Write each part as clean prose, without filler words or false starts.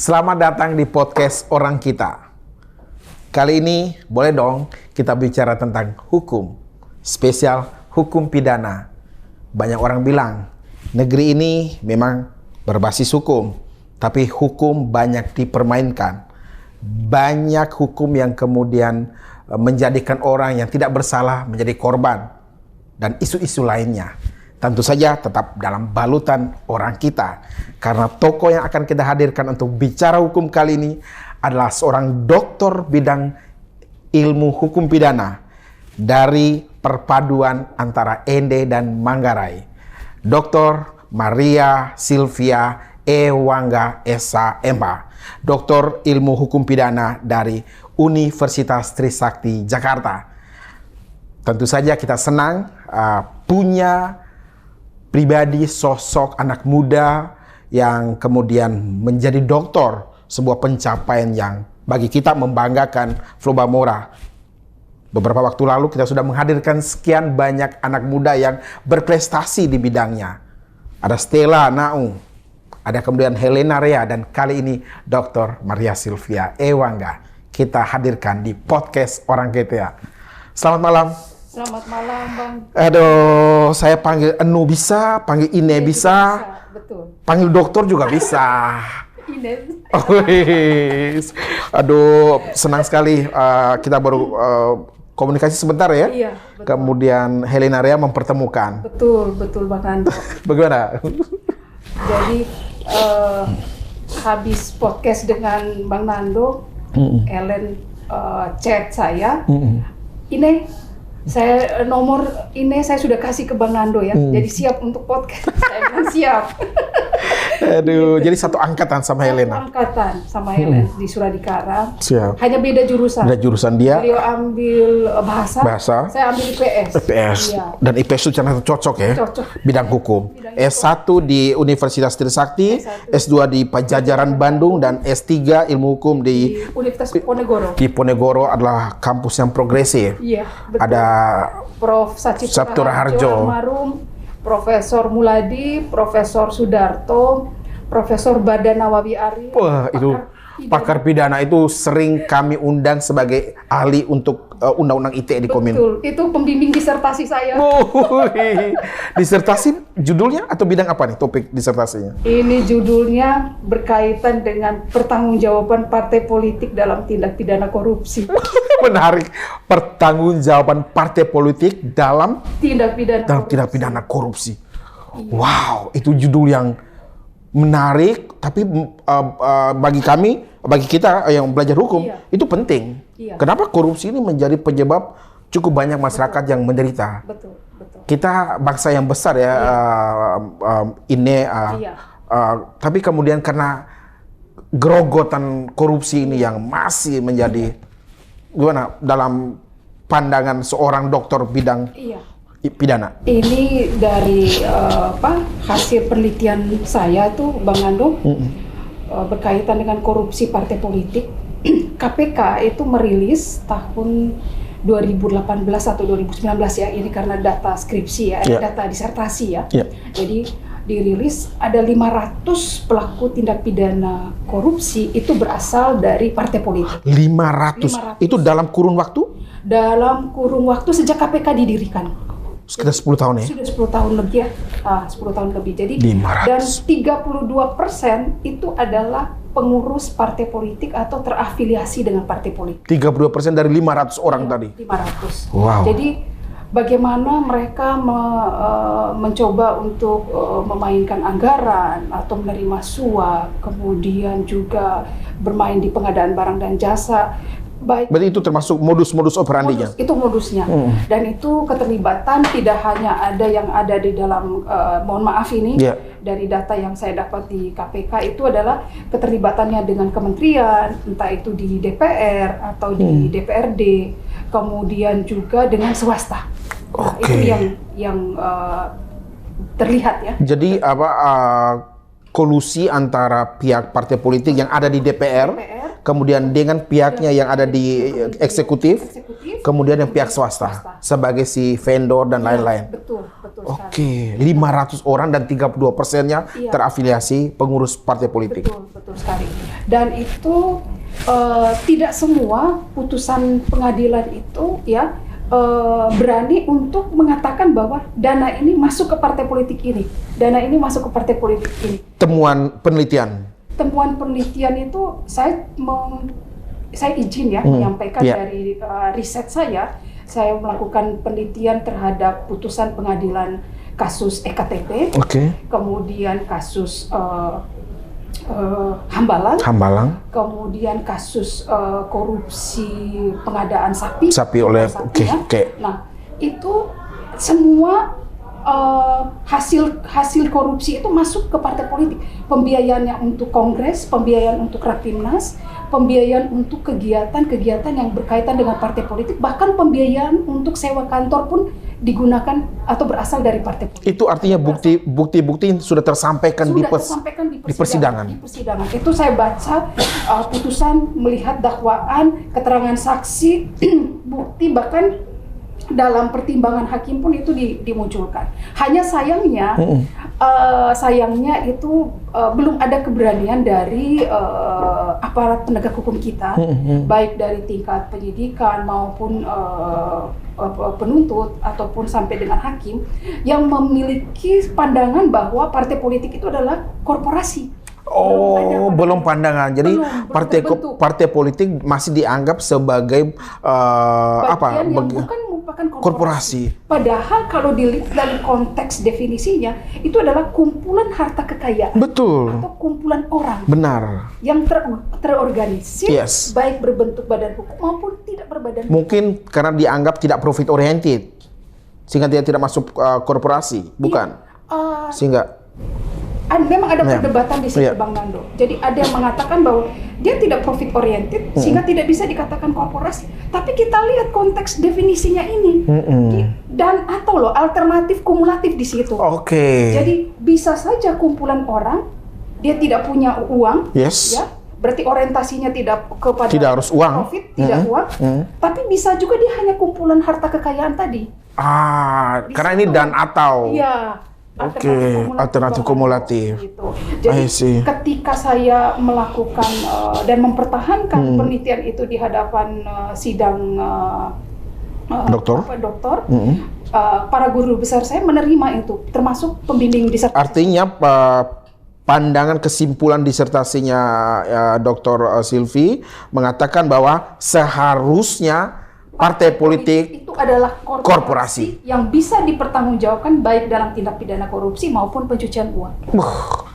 Selamat datang di podcast Orang Kita. Kali ini boleh dong kita bicara tentang hukum, spesial hukum pidana. Banyak orang bilang negeri ini memang berbasis hukum, tapi hukum banyak dipermainkan. Banyak hukum yang kemudian menjadikan orang yang tidak bersalah menjadi korban dan isu-isu lainnya. Tentu saja tetap dalam balutan Orang Kita, karena tokoh yang akan kita hadirkan untuk bicara hukum kali ini adalah seorang doktor bidang ilmu hukum pidana dari perpaduan antara Ende dan Manggarai, Dr. Maria Silvia Ewangga SH.M.A, doktor ilmu hukum pidana dari Universitas Trisakti Jakarta. Tentu saja kita senang punya pribadi sosok anak muda yang kemudian menjadi doktor, sebuah pencapaian yang bagi kita membanggakan Flobamora. Beberapa waktu lalu kita sudah menghadirkan sekian banyak anak muda yang berprestasi di bidangnya. Ada Stella Naung, ada kemudian Helena Rea, dan kali ini Dr. Maria Silvia Ewangga kita hadirkan di podcast Orang Kita. Selamat malam. Selamat malam, Bang. Aduh, saya panggil Enu bisa, panggil Ine bisa, betul. Panggil dokter juga bisa. Ine. Oh, aduh, senang sekali kita baru komunikasi sebentar ya. Iya, betul. Kemudian Helena Rea mempertemukan. Betul, Bang Nando. Bagaimana? Jadi habis podcast dengan Bang Nando, Ellen chat saya, Ine. Saya nomor ini saya sudah kasih ke Bang Nando ya. Jadi siap untuk podcast. Saya bilang siap. Aduh, jadi satu angkatan sama Helena. Satu angkatan sama Helen di Suradikara. Siap. Hanya beda jurusan. Ada jurusan dia. Beliau ambil bahasa. Saya ambil IPS. IPS. Iya. Dan IPS itu ternyata cocok ya. Cocok. Bidang hukum. S1 di Universitas Trisakti, S2 di Pajajaran Bandung, dan S3 ilmu hukum di Universitas Ponegoro. Di Ponegoro adalah kampus yang progresif. Iya, betul. Ada Prof. Saciptura Harjo, almarhum, Profesor Muladi, Profesor Sudarto, Profesor Badan Nawawi Arif. Wah, itu pakar pidana itu sering kami undang sebagai ahli untuk undang-undang ITE di Komin. Betul, itu pembimbing disertasi saya. Disertasi judulnya atau bidang apa nih topik disertasinya? Ini judulnya berkaitan dengan pertanggungjawaban partai politik dalam tindak pidana korupsi. Menarik, pertanggungjawaban partai politik dalam tindak pidana korupsi. Wow, itu judul yang menarik, tapi bagi kita yang belajar hukum, itu penting. Kenapa korupsi ini menjadi penyebab cukup banyak masyarakat yang menderita? Betul. Kita bangsa yang besar ya, tapi kemudian karena gerogotan korupsi ini yang masih menjadi gimana dalam pandangan seorang dokter bidang pidana. Ini dari hasil penelitian saya tuh, Bang Nando, berkaitan dengan korupsi partai politik. KPK itu merilis tahun 2018 atau 2019 ya, ini karena data skripsi ya, data disertasi ya. Jadi dirilis ada 500 pelaku tindak pidana korupsi itu berasal dari partai politik. 500. Itu dalam kurun waktu? Dalam kurun waktu sejak KPK didirikan. Sekitar 10 tahun ya? Sudah 10 tahun lebih ya, 10 tahun lebih. Jadi 500. Dan 32% itu adalah pengurus partai politik atau terafiliasi dengan partai politik. 32% dari 500 orang tadi? 500. Wow. Jadi bagaimana mereka mencoba untuk memainkan anggaran atau menerima suap, kemudian juga bermain di pengadaan barang dan jasa. Berarti itu termasuk modus operandinya? Itu modusnya. Dan itu keterlibatan tidak hanya ada yang ada di dalam, mohon maaf ini, dari data yang saya dapat di KPK itu adalah keterlibatannya dengan kementerian, entah itu di DPR atau di DPRD, kemudian juga dengan swasta. Nah, itu yang terlihat ya. Jadi kolusi antara pihak partai politik yang ada di DPR, kemudian dengan pihaknya yang ada di eksekutif, kemudian yang pihak swasta sebagai si vendor dan lain-lain. Betul Oke, 500 orang dan 32%-nya terafiliasi pengurus partai politik. Betul sekali. Dan itu tidak semua putusan pengadilan itu ya berani untuk mengatakan bahwa dana ini masuk ke partai politik ini, dana ini masuk ke partai politik ini. Temuan penelitian itu saya izin ya menyampaikan Yeah. dari riset saya melakukan penelitian terhadap putusan pengadilan kasus EKTP, kemudian kasus Hambalang, kemudian kasus korupsi pengadaan sapi oleh Nah, itu semua hasil korupsi itu masuk ke partai politik. Pembiayaannya untuk kongres, pembiayaan untuk Rapimnas, pembiayaan untuk kegiatan-kegiatan yang berkaitan dengan partai politik, bahkan pembiayaan untuk sewa kantor pun digunakan atau berasal dari partai politik. Itu artinya bukti-bukti sudah tersampaikan di persidangan. Di persidangan itu saya baca putusan, melihat dakwaan, keterangan saksi, bukti, bahkan dalam pertimbangan hakim pun itu dimunculkan. Hanya sayangnya, itu belum ada keberanian dari aparat penegak hukum kita, baik dari tingkat penyidikan maupun penuntut ataupun sampai dengan hakim, yang memiliki pandangan bahwa partai politik itu adalah korporasi. Belum pandangan. Jadi partai politik masih dianggap sebagai bagian yang bukan merupakan korporasi. Padahal kalau dilihat dari konteks definisinya, itu adalah kumpulan harta kekayaan. Betul. Atau kumpulan orang. Benar. Yang terorganisir, baik berbentuk badan hukum maupun tidak berbadan hukum. Mungkin karena dianggap tidak profit oriented, sehingga dia tidak masuk korporasi, bukan? Sehingga memang ada perdebatan di situ, Bang Nando. Jadi ada yang mengatakan bahwa dia tidak profit oriented sehingga tidak bisa dikatakan korporasi. Tapi kita lihat konteks definisinya ini dan atau alternatif kumulatif di situ. Jadi bisa saja kumpulan orang, dia tidak punya uang, ya, berarti orientasinya tidak harus uang, profit, tidak uang, tapi bisa juga dia hanya kumpulan harta kekayaan tadi. Karena ini dan atau. Iya. Alternatif kumulatif. Gitu. Jadi ketika saya melakukan dan mempertahankan penelitian itu di hadapan sidang doktor, para guru besar saya menerima itu, termasuk pembimbing disertasi. Artinya pandangan kesimpulan disertasinya Dr. Sylvie mengatakan bahwa seharusnya partai politik itu adalah korporasi yang bisa dipertanggungjawabkan baik dalam tindak pidana korupsi maupun pencucian uang.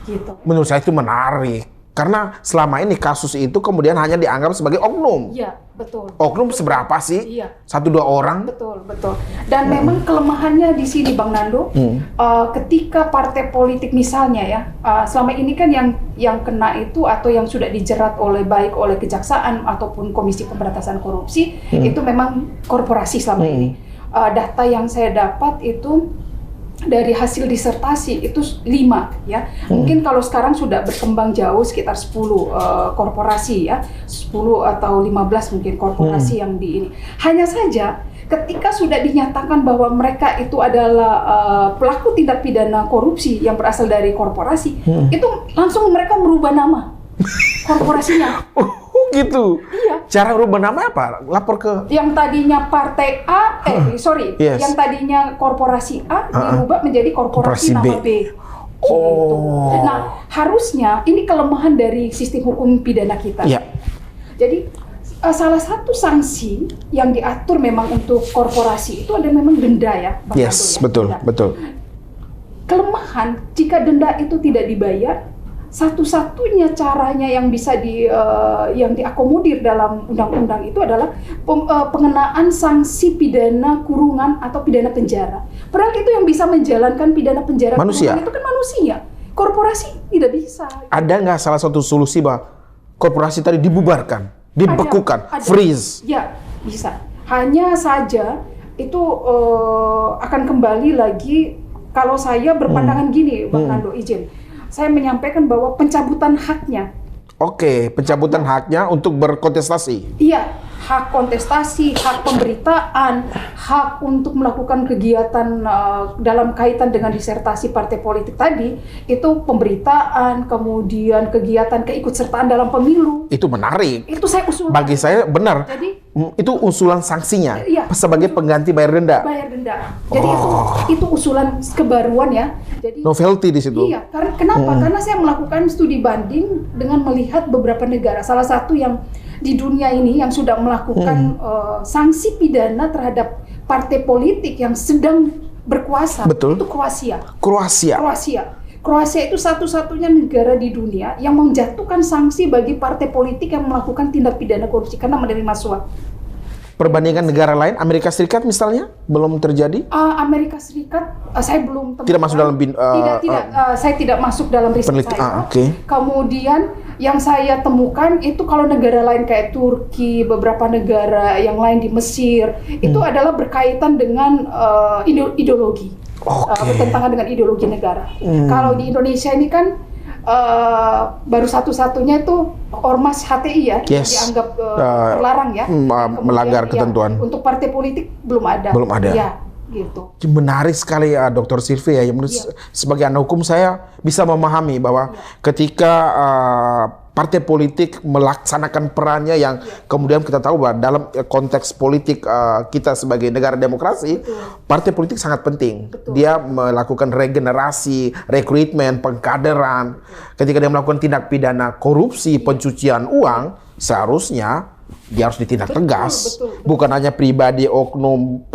Gitu. Menurut saya itu menarik karena selama ini kasus itu kemudian hanya dianggap sebagai oknum. Iya, betul. Oknum seberapa sih? Iya. 1-2 orang? Betul. Dan memang kelemahannya di sini, Bang Nando, ketika partai politik misalnya ya, selama ini kan yang kena itu atau yang sudah dijerat baik oleh kejaksaan ataupun Komisi Pemberantasan Korupsi itu memang korporasi selama ini. Data yang saya dapat itu dari hasil disertasi itu 5 ya. Mungkin kalau sekarang sudah berkembang jauh sekitar 10 korporasi ya. 10 atau 15 mungkin korporasi yang di ini. Hanya saja ketika sudah dinyatakan bahwa mereka itu adalah pelaku tindak pidana korupsi yang berasal dari korporasi, itu langsung mereka merubah nama korporasinya. Gitu. Iya. Cara rubah nama apa? Lapor ke yang tadinya partai A, yang tadinya korporasi A dirubah menjadi korporasi nama B. Nah, harusnya ini kelemahan dari sistem hukum pidana kita. Jadi salah satu sanksi yang diatur memang untuk korporasi itu ada memang denda ya, Bang Ando, ya? Betul. Kelemahan jika denda itu tidak dibayar, satu-satunya caranya yang bisa yang diakomodir dalam undang-undang itu adalah pengenaan sanksi pidana kurungan atau pidana penjara. Padahal itu yang bisa menjalankan pidana penjara manusia. Itu kan manusia. Korporasi tidak bisa. Ada nggak salah satu solusi bahwa korporasi tadi dibubarkan, dibekukan, freeze? Ya, bisa. Hanya saja itu akan kembali lagi kalau saya berpandangan gini, Bang Nando, izin. Saya menyampaikan bahwa pencabutan haknya. Pencabutan haknya untuk berkontestasi. Iya, hak kontestasi, hak pemberitaan, hak untuk melakukan kegiatan dalam kaitan dengan disertasi partai politik tadi, itu pemberitaan, kemudian kegiatan keikutsertaan dalam pemilu. Itu menarik. Itu saya usulkan. Bagi saya benar. Jadi itu usulan sanksinya iya, sebagai pengganti bayar denda. bayar denda. Jadi itu usulan kebaruan ya. Jadi Novelty di situ. iya, karena kenapa? Karena saya melakukan studi banding dengan melihat beberapa negara. Salah satu yang di dunia ini yang sudah melakukan sanksi pidana terhadap partai politik yang sedang berkuasa. Betul. Itu Kroasia. Kroasia. Kroasia itu satu-satunya negara di dunia yang menjatuhkan sanksi bagi partai politik yang melakukan tindak pidana korupsi karena menerima suap. Perbandingan negara lain, Amerika Serikat misalnya, belum terjadi? Amerika Serikat, saya belum temukan. Tidak masuk dalam saya tidak masuk dalam riset saya. Kemudian yang saya temukan itu kalau negara lain kayak Turki, beberapa negara yang lain di Mesir, itu adalah berkaitan dengan ideologi. Bertentangan dengan ideologi negara. Kalau di Indonesia ini kan baru satu-satunya itu ormas HTI ya, dianggap terlarang ya, melanggar ketentuan. Ya, untuk partai politik belum ada. Belum ada. Ya, gitu. Menarik sekali ya, Dr. Sylvie ya. Sebagai anak hukum saya bisa memahami bahwa ketika partai politik melaksanakan perannya yang kemudian kita tahu bahwa dalam konteks politik kita sebagai negara demokrasi, partai politik sangat penting. Dia melakukan regenerasi, rekrutmen, pengkaderan. Ketika dia melakukan tindak pidana korupsi, pencucian uang, seharusnya dia harus ditindak tegas. Bukan hanya pribadi, oknum,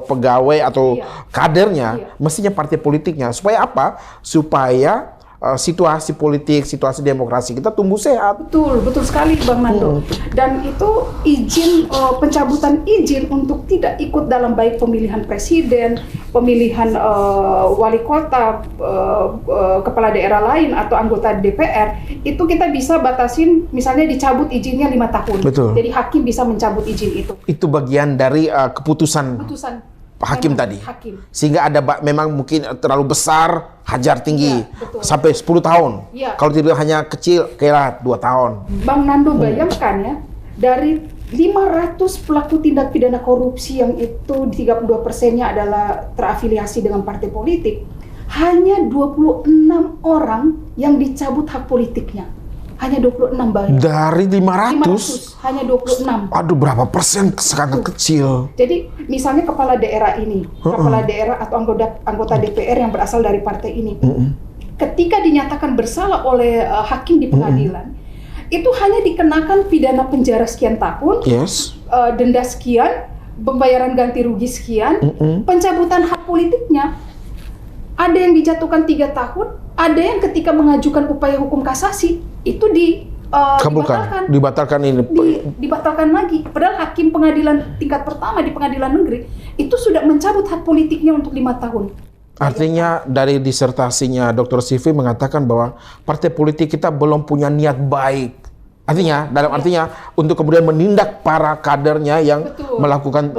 pegawai atau kadernya, mestinya partai politiknya. Supaya apa? Supaya situasi politik, situasi demokrasi kita tumbuh sehat. Betul sekali Bang Nando. Dan itu pencabutan izin untuk tidak ikut dalam baik pemilihan presiden, pemilihan wali kota, kepala daerah lain atau anggota DPR, itu kita bisa batasin, misalnya dicabut izinnya 5 tahun. Betul. Jadi hakim bisa mencabut izin itu. Itu bagian dari keputusan hakim tadi. Sehingga ada memang mungkin terlalu besar, hajar tinggi, sampai 10 tahun. Kalau tidak hanya kecil, kayak 2 tahun. Bang Nando bayangkan ya, dari 500 pelaku tindak pidana korupsi yang itu 32%-nya adalah terafiliasi dengan partai politik, hanya 26 orang yang dicabut hak politiknya. Hanya 26 Bang. Dari 500? Hanya 26. Aduh, berapa persen? Sangat kecil. Jadi misalnya kepala daerah ini, kepala daerah atau anggota DPR yang berasal dari partai ini, ketika dinyatakan bersalah oleh hakim di pengadilan, itu hanya dikenakan pidana penjara sekian tahun, denda sekian, pembayaran ganti rugi sekian, pencabutan hak politiknya. Ada yang dijatuhkan 3 tahun, ada yang ketika mengajukan upaya hukum kasasi itu dibatalkan dibatalkan lagi. Padahal hakim pengadilan tingkat pertama di pengadilan negeri itu sudah mencabut hak politiknya untuk 5 tahun. Artinya dari disertasinya Dr. Sylvie mengatakan bahwa partai politik kita belum punya niat baik. Artinya artinya untuk kemudian menindak para kadernya yang melakukan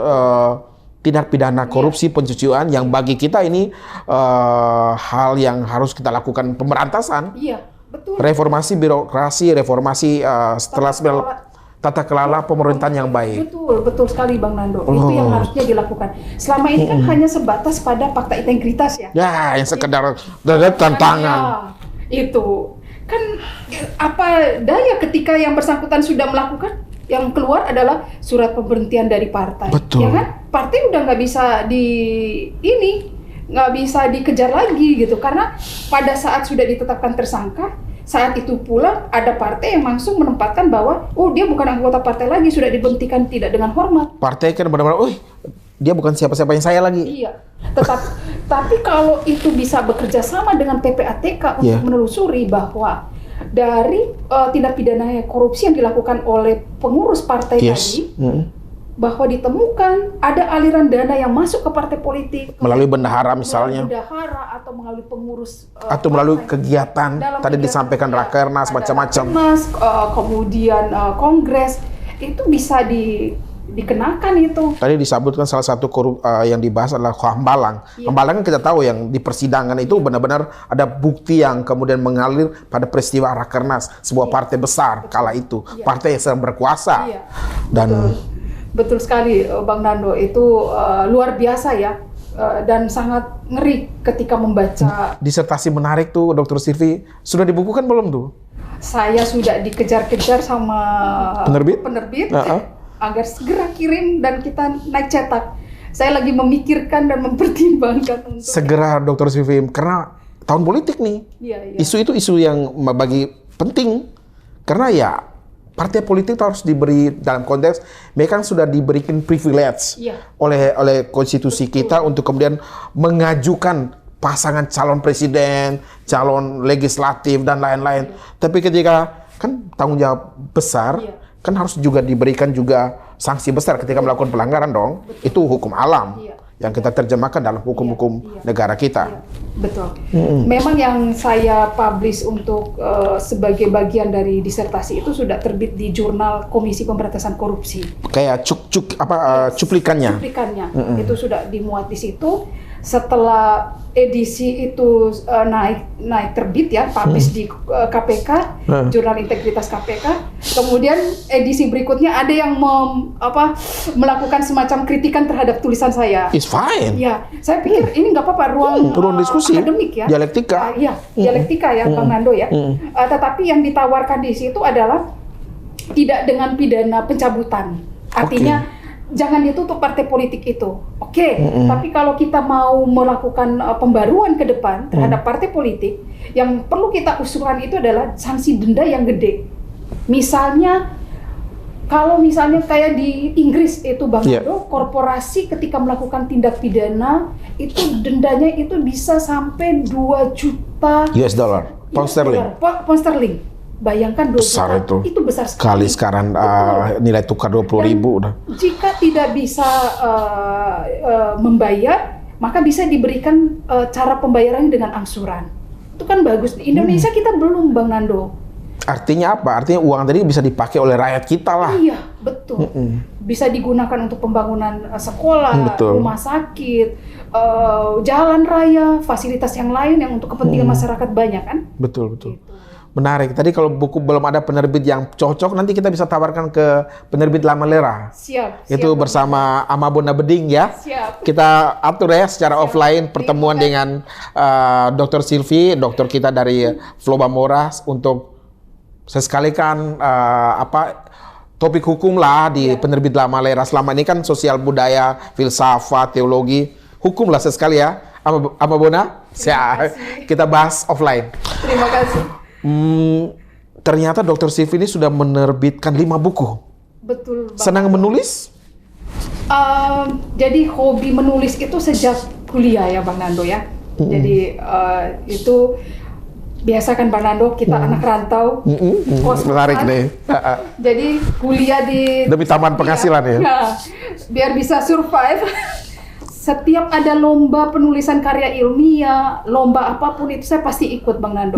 tindak pidana korupsi, pencucian, yang bagi kita ini hal yang harus kita lakukan pemberantasan. Reformasi birokrasi, reformasi setelah tata kelola pemerintahan yang baik. Betul sekali Bang Nando. Itu yang harusnya dilakukan. Selama ini kan hanya sebatas pada fakta integritas ya. Ya, yang sekedar tantangan. Itu kan apa daya ketika yang bersangkutan sudah melakukan, yang keluar adalah surat pemberhentian dari partai. Betul. Ya kan? Partai udah nggak bisa nggak bisa dikejar lagi gitu, karena pada saat sudah ditetapkan tersangka, saat itu pula ada partai yang langsung menempatkan bahwa dia bukan anggota partai lagi, sudah diberhentikan tidak dengan hormat. Partai kan benar-benar, dia bukan siapa-siapa yang saya lagi. Iya. Tapi kalau itu bisa bekerja sama dengan PPATK untuk menelusuri bahwa dari tindak pidana korupsi yang dilakukan oleh pengurus partai tadi, bahwa ditemukan ada aliran dana yang masuk ke partai politik melalui bendahara misalnya, atau melalui pengurus atau melalui kegiatan tadi disampaikan rakernas macam-macam, kemudian kongres, itu bisa dikenakan itu. Tadi disebutkan salah satu yang dibahas adalah hambalang. Hambalang kan kita tahu yang di persidangan itu benar-benar ada bukti yang kemudian mengalir pada peristiwa Rakernas, sebuah partai besar kala itu, partai yang sedang berkuasa. Dan betul sekali Bang Nando, itu luar biasa ya. Dan sangat ngeri ketika membaca. Disertasi menarik tuh Dr. Silvi, sudah dibukukan belum tuh? Saya sudah dikejar-kejar sama penerbit agar segera kirim dan kita naik cetak. Saya lagi memikirkan dan mempertimbangkan untuk segera Dr. Silvi, karena tahun politik nih. Isu itu isu yang bagi penting, karena ya partai politik harus diberi dalam konteks mereka kan sudah diberikan privilege oleh konstitusi kita untuk kemudian mengajukan pasangan calon presiden, calon legislatif dan lain-lain. Tapi ketika kan tanggung jawab besar, kan harus juga diberikan juga sanksi besar ketika melakukan pelanggaran dong. Itu hukum alam yang kita terjemahkan dalam hukum-hukum negara kita. Betul. Memang yang saya publish untuk sebagai bagian dari disertasi itu sudah terbit di jurnal Komisi Pemberantasan Korupsi. Kayak cuplikannya. Cuplikannya itu sudah dimuat di situ. Setelah edisi itu naik terbit ya, publish di KPK, Jurnal Integritas KPK. Kemudian edisi berikutnya ada yang melakukan semacam kritikan terhadap tulisan saya. It's fine. Ya, saya pikir ini nggak apa-apa, ruang diskusi, akademik ya. Dialektika. Dialektika ya, Bang Nando ya. Tetapi yang ditawarkan di situ adalah tidak dengan pidana pencabutan. Artinya jangan ditutup partai politik itu. Tapi kalau kita mau melakukan pembaruan ke depan terhadap partai politik, yang perlu kita usulkan itu adalah sanksi denda yang gede. Misalnya, kalau misalnya kayak di Inggris itu Bang Nando, korporasi ketika melakukan tindak pidana, itu dendanya itu bisa sampai 2 juta US dollar, pound sterling. Bayangkan 2 besar juta, itu besar sekali. Kali sekarang nilai tukar 20.000 udah. Jika tidak bisa membayar, maka bisa diberikan cara pembayarannya dengan angsuran. Itu kan bagus. Di Indonesia kita belum, Bang Nando. Artinya apa? Artinya uang tadi bisa dipakai oleh rakyat kita lah. Iya, betul. Bisa digunakan untuk pembangunan sekolah, rumah sakit, jalan raya, fasilitas yang lain yang untuk kepentingan masyarakat banyak kan? Betul. Gitu. Menarik. Tadi kalau buku belum ada penerbit yang cocok, nanti kita bisa tawarkan ke penerbit Lamalera. Siap. Itu bersama Amabona Beding ya. Siap. Kita atur ya secara offline pertemuan dengan Dr. Silvi, dokter kita dari Flobamora untuk sesekalikan topik hukum lah di penerbit Lamalera. Selama ini kan sosial budaya, filsafat, teologi, hukum lah sesekali ya. Amabona, kita bahas offline. Terima kasih. Ternyata Dr. Silvi ini sudah menerbitkan 5 buku. Betul. Bang. Senang menulis? Jadi hobi menulis itu sejak kuliah ya Bang Nando ya. Jadi itu biasa kan Bang Nando, kita anak rantau, kos-kosan. Menarik nih. Jadi kuliah demi tambahan penghasilan ya. Biar bisa survive. Setiap ada lomba penulisan karya ilmiah, lomba apapun itu saya pasti ikut Bang Nando.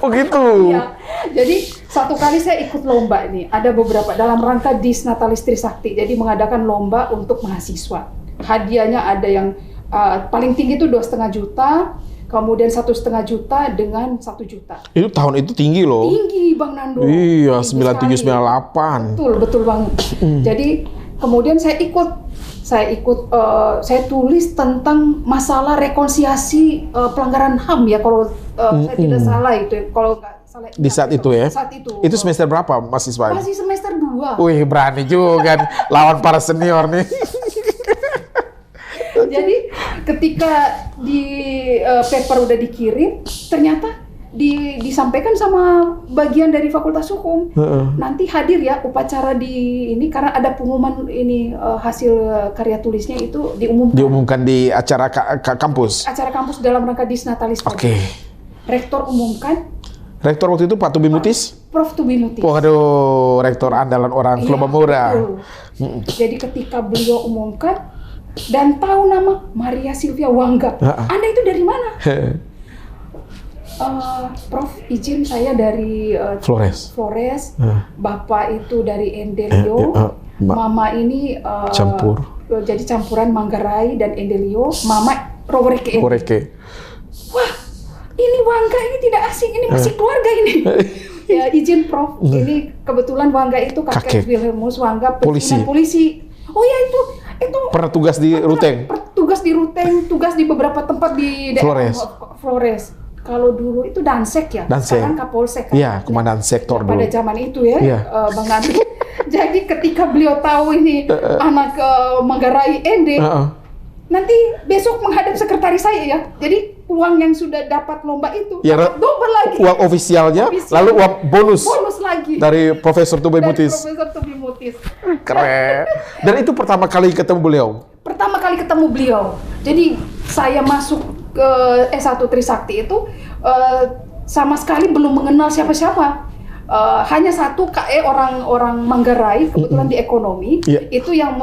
Oh gitu. Ya, jadi satu kali saya ikut lomba nih, ada beberapa dalam rangka Dis Natalis Trisakti. Jadi mengadakan lomba untuk mahasiswa. Hadiahnya ada yang paling tinggi itu 2,5 juta, kemudian 1,5 juta dengan 1 juta. Itu tahun itu tinggi loh. Tinggi Bang Nando. Iya, 9798. Betul banget. Jadi kemudian saya tulis tentang masalah rekonsiliasi pelanggaran HAM ya, kalau saya tidak salah itu, kalau nggak salah. Di saat itu ya? Saat itu. Itu semester berapa mahasiswa? Masih semester 2. Wih, berani juga lawan para senior nih. Jadi ketika di paper udah dikirim, ternyata disampaikan sama bagian dari Fakultas Hukum. Nanti hadir ya upacara di ini, karena ada pengumuman ini hasil karya tulisnya itu diumumkan di acara kampus. Acara kampus dalam rangka Dis Natalis. Rektor umumkan. Rektor waktu itu Pak Tubimutis? Prof. Tubimutis. Waduh, rektor andalan orang Flobamora. Jadi ketika beliau umumkan dan tahu nama Maria Silvia Wangga, Anda itu dari mana? Prof, izin saya dari Flores. Bapak itu dari Endelio. Mama ini Campur. jadi campuran Manggarai dan Endelio. Mama Rowereke. Wah, ini Wangga ini tidak asing, ini masih keluarga ini. Ya izin Prof, ini kebetulan Wangga itu kakek Wilhelmus Wangga, polisi. Oh ya itu pernah tugas di Ruteng. Tugas di Ruteng, tugas di beberapa tempat di daerah Flores. Kalau dulu itu Dansek ya, sekarang Kapolsek kan? Iya, komandan sektor dulu. Pada zaman itu ya, Bang Nanti. Jadi ketika beliau tahu ini anak Manggarai Ende, nanti besok menghadap sekretaris saya ya. Jadi uang yang sudah dapat lomba itu double lagi. Uang ofisialnya, lalu uang bonus lagi dari Profesor Tubi Mutis. Keren. Dan itu pertama kali ketemu beliau. Pertama kali ketemu beliau. Jadi saya masuk ke S1 Trisakti itu sama sekali belum mengenal siapa-siapa. Hanya satu KE orang Manggarai kebetulan di ekonomi itu yang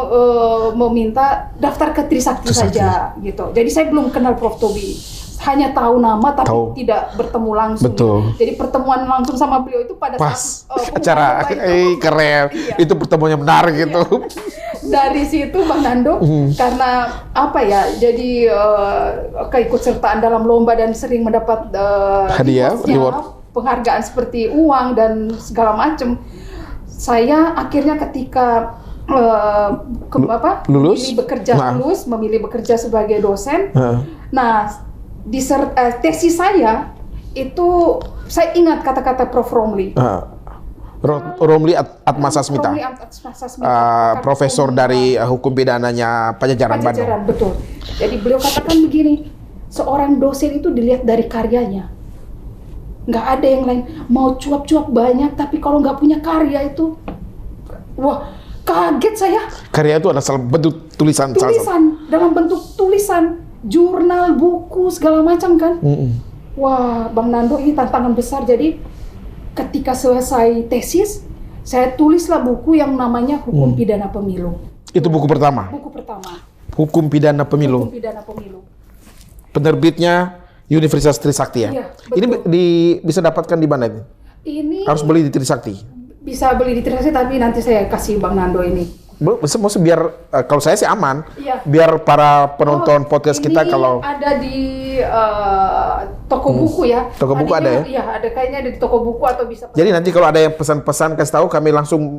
meminta daftar ke Trisakti saja gitu. Jadi saya belum kenal Prof Tobi. Hanya tahu nama tapi tidak bertemu langsung. Betul. Jadi pertemuan langsung sama beliau itu pada saat acara keren. Itu pertemuannya menarik gitu. Dari situ Bang Nando karena apa ya? Jadi keikutsertaan dalam lomba dan sering mendapat hadiah, reward, penghargaan seperti uang dan segala macam. Saya akhirnya ketika memilih bekerja sebagai dosen. Nah, tesis saya itu saya ingat kata-kata Prof Romli. Romli Atmasasmita, profesor dari hukum pidananya Pajajaran Bandung. Betul. Jadi beliau katakan begini, seorang dosen itu dilihat dari karyanya. Nggak ada yang lain. Mau cuap-cuap banyak, tapi kalau nggak punya karya itu, wah, kaget saya. Karya itu adalah bentuk tulisan. Dalam bentuk tulisan, jurnal, buku, segala macam kan. Wah, Bang Nando ini tantangan besar. Jadi ketika selesai tesis, saya tulislah buku yang namanya Hukum Pidana Pemilu. Itu buku pertama? Buku pertama. Hukum Pidana Pemilu. Hukum Pidana Pemilu. Penerbitnya Universitas Trisakti ya? Iya, ini bisa dapatkan di mana itu? Ini harus beli di Trisakti? Bisa beli di Trisakti, tapi nanti saya kasih Bang Nando ini. Maksudnya biar kalau saya sih aman, biar para penonton podcast kita kalau ada di toko buku ya. Toko buku ada ya? Iya, ada kayaknya ada di toko buku atau bisa. Jadi nanti kalau ada yang pesan-pesan kasih tahu, kami langsung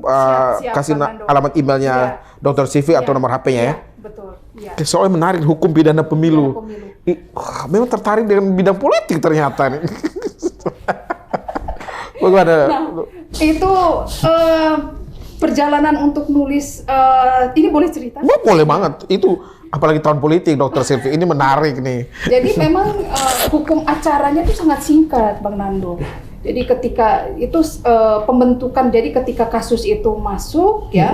kasih alamat emailnya Dr. Sivi atau nomor HP-nya ya. Betul. Ya. Soalnya menarik hukum pidana pemilu. Memang tertarik dengan bidang politik ternyata nih. Bagaimana? Nah, itu perjalanan untuk nulis, ini boleh cerita? Boleh banget, itu apalagi tahun politik Dr. Silvi, ini menarik nih. Jadi memang hukum acaranya itu sangat singkat Bang Nando. Jadi ketika itu pembentukan, jadi ketika kasus itu masuk ya,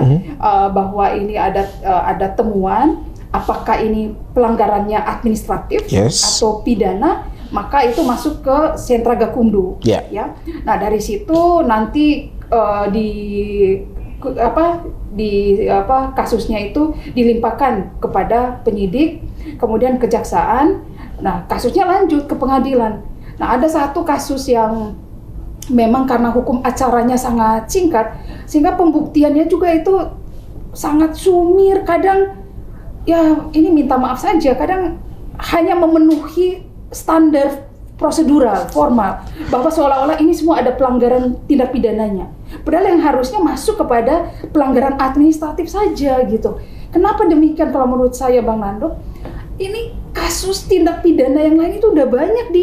bahwa ini ada temuan, apakah ini pelanggarannya administratif atau pidana, maka itu masuk ke sentra Gakumdu. Ya. Nah dari situ nanti kasusnya itu dilimpahkan kepada penyidik, kemudian kejaksaan. Nah, kasusnya lanjut ke pengadilan. Nah, ada satu kasus yang memang karena hukum acaranya sangat singkat, sehingga pembuktiannya juga itu sangat sumir. Kadang, ya ini minta maaf saja, kadang hanya memenuhi standar prosedural, formal, bahwa seolah-olah ini semua ada pelanggaran tindak pidananya. Padahal yang harusnya masuk kepada pelanggaran administratif saja gitu. Kenapa demikian kalau menurut saya Bang Nando? Ini kasus tindak pidana yang lain itu udah banyak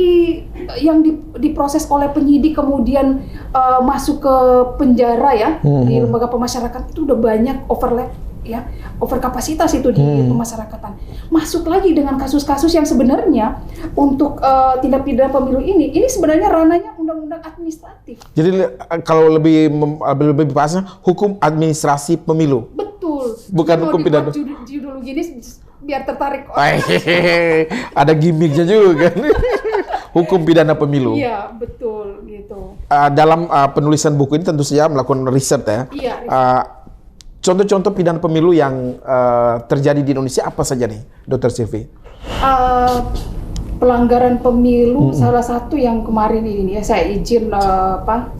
yang diproses oleh penyidik kemudian masuk ke penjara ya, di lembaga pemasyarakatan itu udah banyak overlap ya, overkapasitas itu di pemasyarakatan. Masuk lagi dengan kasus-kasus yang sebenarnya untuk tindak pidana pemilu ini sebenarnya ranahnya undang-undang administratif. Jadi kalau lebih pasnya hukum administrasi pemilu. Betul. Bukan hukum pidana. Judul gini biar tertarik. Ada gimmicknya juga. Hukum pidana pemilu. Iya, betul gitu. Dalam penulisan buku ini tentu saja melakukan riset ya. Iya. Contoh-contoh pidana pemilu yang terjadi di Indonesia apa saja nih, Dr. Silvi? Pelanggaran pemilu salah satu yang kemarin ini ya saya izin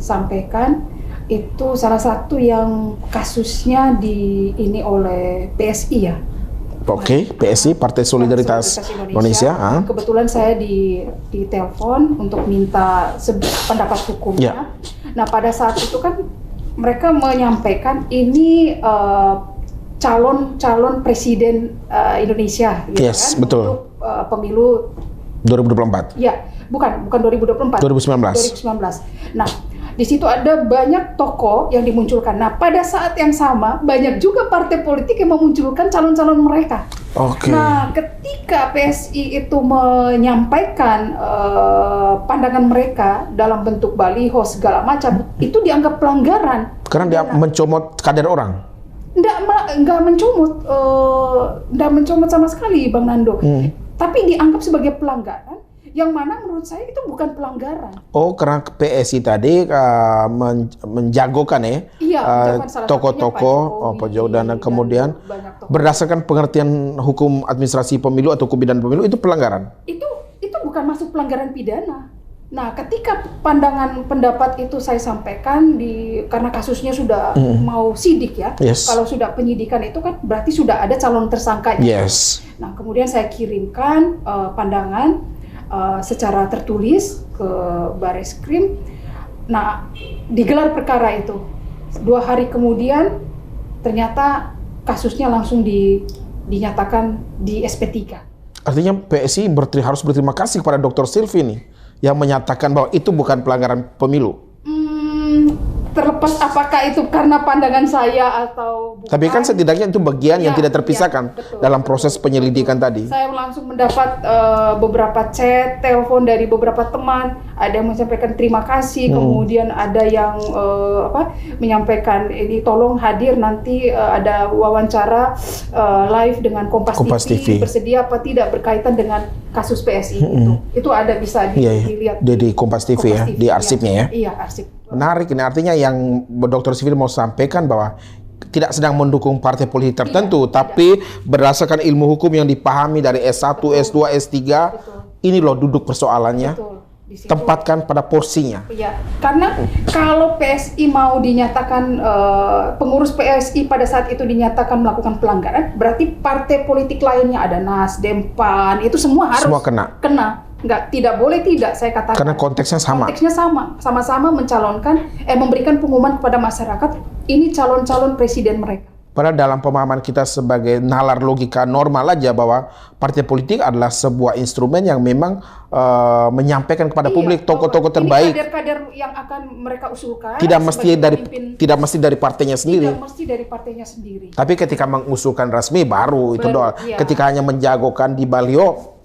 sampaikan itu salah satu yang kasusnya ini oleh PSI ya. Oke, PSI, Partai Solidaritas Indonesia. Kebetulan saya ditelepon untuk minta pendapat hukumnya. Ya. Nah, pada saat itu kan mereka menyampaikan ini calon presiden Indonesia, gitu Yes, kan, betul. untuk pemilu 2024. Ya, bukan 2024. 2019. Nah, di situ ada banyak tokoh yang dimunculkan. Nah, pada saat yang sama banyak juga partai politik yang memunculkan calon-calon mereka. Oke. Nah, ketika PSI itu menyampaikan pandangan mereka dalam bentuk baliho segala macam, itu dianggap pelanggaran. Karena dia mencomot kader orang. Nggak mencomot sama sekali, Bang Nando. Tapi dianggap sebagai pelanggaran, yang mana menurut saya itu bukan pelanggaran. Oh, karena PSI tadi menjagokan tokoh-tokoh Pak Jokowi dan kemudian berdasarkan pengertian hukum administrasi pemilu atau hukum pidana pemilu itu pelanggaran. Itu bukan masuk pelanggaran pidana. Nah, ketika pendapat itu saya sampaikan karena kasusnya sudah mau sidik ya. Yes. Kalau sudah penyidikan itu kan berarti sudah ada calon tersangkanya. Yes. Nah, kemudian saya kirimkan pandangan secara tertulis ke Bareskrim. Nah, digelar perkara itu. 2 hari kemudian ternyata kasusnya langsung dinyatakan di SP3. Artinya PSI harus berterima kasih kepada Dr. Silvi nih yang menyatakan bahwa itu bukan pelanggaran pemilu. Terlepas apakah itu karena pandangan saya atau bukan. Tapi kan setidaknya itu bagian yang tidak terpisahkan dalam proses penyelidikan tadi. Saya langsung mendapat beberapa chat, telepon dari beberapa teman. Ada yang menyampaikan terima kasih, kemudian ada yang menyampaikan ini tolong hadir nanti ada wawancara live dengan Kompas TV. Bersedia apa tidak berkaitan dengan kasus PSI itu. Itu ada bisa dilihat di Kompas TV ya, di arsipnya ya. Iya, arsip. Menarik ini, artinya yang Dr. Silvi mau sampaikan bahwa tidak sedang mendukung partai politik tertentu, tapi berdasarkan ilmu hukum yang dipahami dari S1, S2, S3, ini loh duduk persoalannya. Tempatkan pada porsinya. Iya, karena kalau PSI mau dinyatakan pengurus PSI pada saat itu dinyatakan melakukan pelanggaran, berarti partai politik lainnya ada Nasdem, PAN, itu semua harus kena. Tidak boleh tidak, saya katakan. Karena konteksnya sama. Konteksnya sama-sama mencalonkan, memberikan pengumuman kepada masyarakat, ini calon-calon presiden mereka. Padahal dalam pemahaman kita sebagai nalar logika normal aja bahwa partai politik adalah sebuah instrumen yang memang menyampaikan kepada publik tokoh-tokoh terbaik. Kader-kader yang akan mereka usulkan. Tidak mesti dari partainya sendiri. Tidak mesti dari partainya sendiri. Tapi ketika mengusulkan resmi baru itu doang. Ya. Ketika hanya menjagokan di baliho,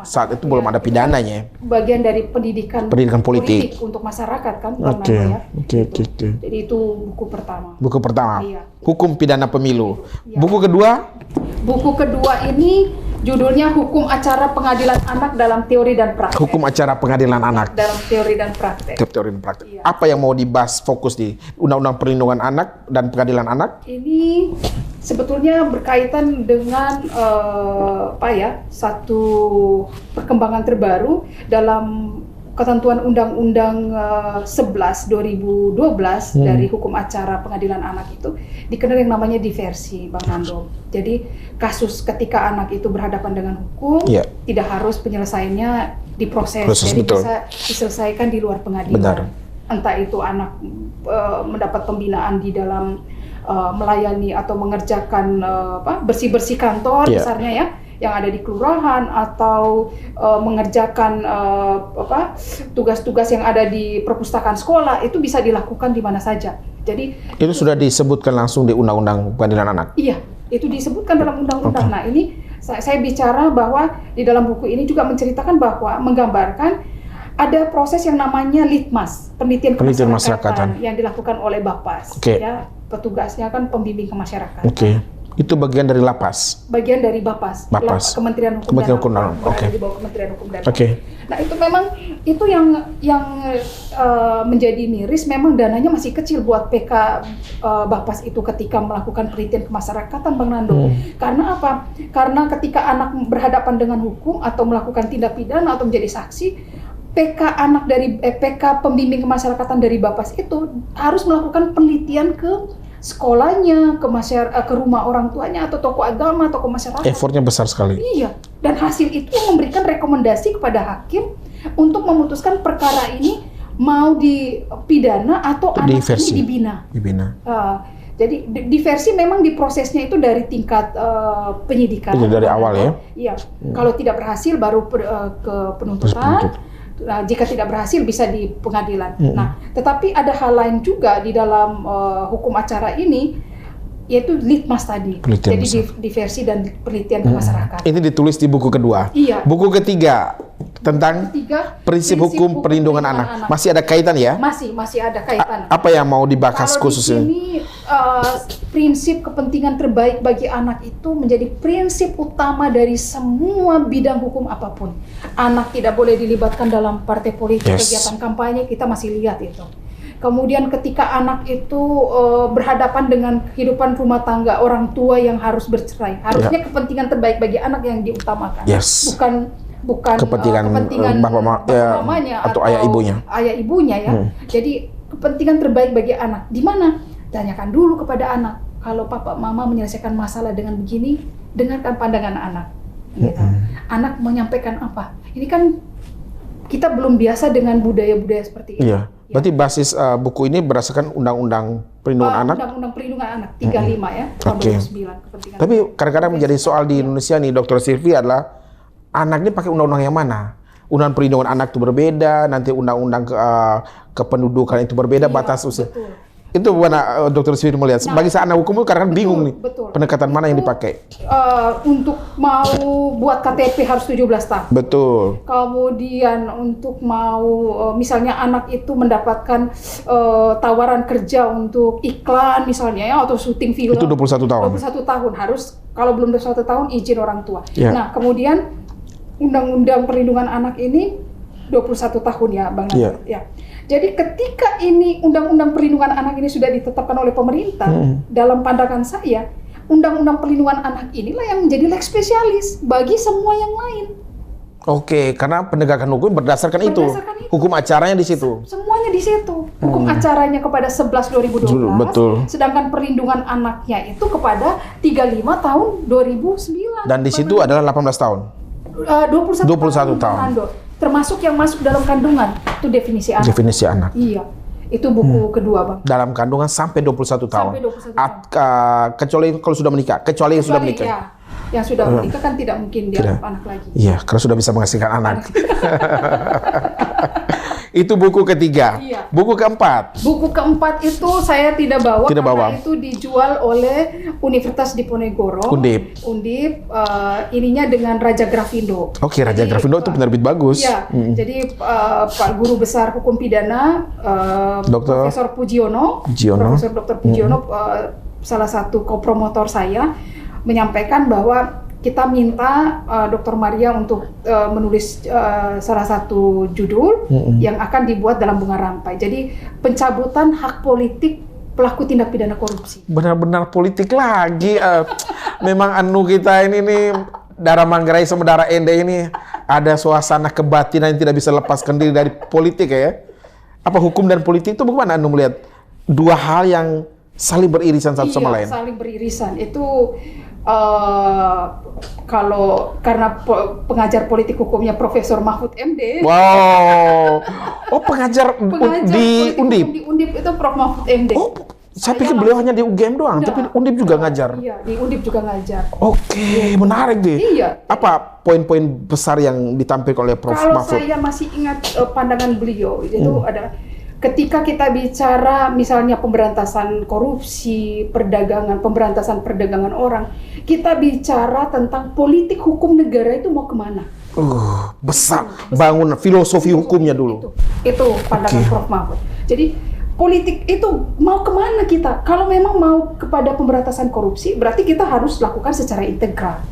saat itu belum ada pidananya. Bagian dari pendidikan politik untuk masyarakat kan. Oke. Jadi itu buku pertama. Buku pertama. Iya. Hukum pidana pemilu. Iya. Buku kedua? Buku kedua ini judulnya Hukum Acara Pengadilan Anak dalam Teori dan Praktek. Hukum Acara Pengadilan Anak dalam Teori dan Praktek. Teori dan Praktek. Iya. Apa yang mau dibahas fokus di Undang-Undang Perlindungan Anak dan Pengadilan Anak? Ini sebetulnya berkaitan dengan satu perkembangan terbaru dalam ketentuan Undang-Undang 11 2012 dari Hukum Acara Pengadilan Anak itu dikenal yang namanya diversi, Bang Nando. Jadi kasus ketika anak itu berhadapan dengan hukum tidak harus penyelesaiannya diproses, jadi bisa diselesaikan di luar pengadilan. Entah itu anak mendapat pembinaan di dalam melayani atau mengerjakan bersih-bersih kantor misalnya ya, yang ada di kelurahan, atau mengerjakan tugas-tugas yang ada di perpustakaan sekolah, itu bisa dilakukan di mana saja. Jadi itu sudah disebutkan langsung di Undang-Undang Pengadilan Anak. Iya, itu disebutkan dalam undang-undang. Nah, ini saya bicara bahwa di dalam buku ini juga menceritakan bahwa menggambarkan ada proses yang namanya litmas, penelitian kemasyarakatan yang dilakukan oleh Bapas. Ya, petugasnya kan pembimbing kemasyarakatan. Itu bagian dari lapas. Bagian dari Bapas. Kementerian Hukum dan HAM. Di bawah Kementerian Hukum dan HAM. Nah, itu memang itu yang menjadi miris, memang dananya masih kecil buat PK Bapas itu ketika melakukan penelitian kemasyarakatan, Bang Nando. Karena apa? Karena ketika anak berhadapan dengan hukum atau melakukan tindak pidana atau menjadi saksi, PK anak dari PK pembimbing kemasyarakatan dari Bapas itu harus melakukan penelitian ke sekolahnya, ke rumah orang tuanya atau tokoh agama, tokoh masyarakat. Effortnya besar sekali. Iya, dan hasil itu memberikan rekomendasi kepada hakim untuk memutuskan perkara ini mau dipidana atau anak ini dibina. Jadi diversi memang di prosesnya itu dari tingkat penyidikan. Dari awal ya? Iya, kalau tidak berhasil baru ke penuntutan. Nah, jika tidak berhasil bisa di pengadilan. Nah, tetapi ada hal lain juga di dalam hukum acara ini, yaitu litmas tadi. Jadi diversi dan penelitian ke masyarakat. Ini ditulis di buku kedua. Iya. Buku ketiga tentang prinsip hukum perlindungan anak. Masih ada kaitan ya? Masih ada kaitan. Apa yang mau dibahas khususnya? Kalau di sini prinsip kepentingan terbaik bagi anak itu menjadi prinsip utama dari semua bidang hukum apapun. Anak tidak boleh dilibatkan dalam partai politik, kegiatan kampanye, kita masih lihat itu. Kemudian ketika anak itu berhadapan dengan kehidupan rumah tangga, orang tua yang harus bercerai, harusnya kepentingan terbaik bagi anak yang diutamakan, bukan kepentingan mamanya atau ayah ibunya ya. Jadi kepentingan terbaik bagi anak di mana? Tanyakan dulu kepada anak. Kalau papa mama menyelesaikan masalah dengan begini, dengarkan pandangan anak. Gitu. Anak menyampaikan apa? Ini kan kita belum biasa dengan budaya-budaya seperti ini. Iya. Berarti basis buku ini berdasarkan Undang-Undang Perlindungan Anak? Undang-Undang Perlindungan Anak 35 ya, tahun 2009. Tapi kadang-kadang menjadi soal di Indonesia nih, Dr. Sylvie, adalah anak ini pakai undang-undang yang mana? Undang Perlindungan Anak itu berbeda, nanti undang-undang kependudukan itu berbeda, batas usia. Betul. Itu mana Dr. Sylvie melihat? Bagi saya anak hukum itu kadang-kadang bingung nih, pendekatan mana yang dipakai. Untuk mau buat KTP harus 17 tahun. Betul. Kemudian untuk mau misalnya anak itu mendapatkan tawaran kerja untuk iklan misalnya ya, atau syuting film. Itu 21 tahun. 21 tahun harus, kalau belum 21 tahun izin orang tua. Yeah. Nah, kemudian Undang-Undang Perlindungan Anak ini 21 tahun ya, Bang Nabil. Ya. Jadi ketika ini Undang-Undang Perlindungan Anak ini sudah ditetapkan oleh pemerintah, dalam pandangan saya, Undang-Undang Perlindungan Anak inilah yang menjadi lex spesialis bagi semua yang lain. Oke, karena penegakan hukum berdasarkan itu. Hukum acaranya di situ. Semuanya di situ. Hukum acaranya kepada 11/2012. Betul. Sedangkan perlindungan anaknya itu kepada 35 tahun 2009. Dan di situ adalah 18 tahun. 21 tahun. Termasuk yang masuk dalam kandungan, itu definisi anak. Definisi anak. Iya. Itu buku kedua, Bang. Dalam kandungan sampai 21 tahun. Sampai 21 tahun. Kecuali kalau sudah menikah. Kecuali yang sudah menikah. Ya. Yang sudah menikah kan tidak mungkin dia anak lagi. Iya, karena sudah bisa menghasilkan anak. Itu buku ketiga. Iya. Buku keempat. Buku keempat itu saya tidak bawa. Karena itu dijual oleh Universitas Diponegoro. Undip. Ininya dengan Raja Grafindo. Oke, Raja Grafindo itu penerbit bagus. Iya. Jadi Pak Guru Besar Hukum Pidana, Profesor Pujiono. Profesor Dr. Pujiono, salah satu kopromotor saya, menyampaikan bahwa kita minta Dr. Maria untuk menulis salah satu judul yang akan dibuat dalam bunga rampai. Jadi pencabutan hak politik pelaku tindak pidana korupsi. Benar-benar politik lagi. Memang kita ini nih, Dara Manggarai sama Dara Ende ini ada suasana kebatinan yang tidak bisa lepaskan diri dari politik ya. Apa hukum dan politik itu bagaimana melihat dua hal yang saling beririsan satu sama lain? Saling beririsan. Itu kalau karena pengajar politik hukumnya Profesor Mahfud MD. Wow. Oh, pengajar di Undip. Di Undip itu Prof Mahfud MD. Oh, saya pikir beliau hanya di UGM doang, tapi Undip juga ngajar. Iya, di Undip juga ngajar. Oke, menarik deh. Iya. Apa poin-poin besar yang ditampilkan oleh Prof Mahfud? Kalau saya masih ingat pandangan beliau, itu ada ketika kita bicara misalnya pemberantasan korupsi, pemberantasan perdagangan orang, kita bicara tentang politik hukum negara itu mau kemana? Besar. Bangun filosofi hukumnya dulu. Itu pandangan Prof Mahfud. Jadi politik itu mau kemana kita? Kalau memang mau kepada pemberantasan korupsi, berarti kita harus lakukan secara integral.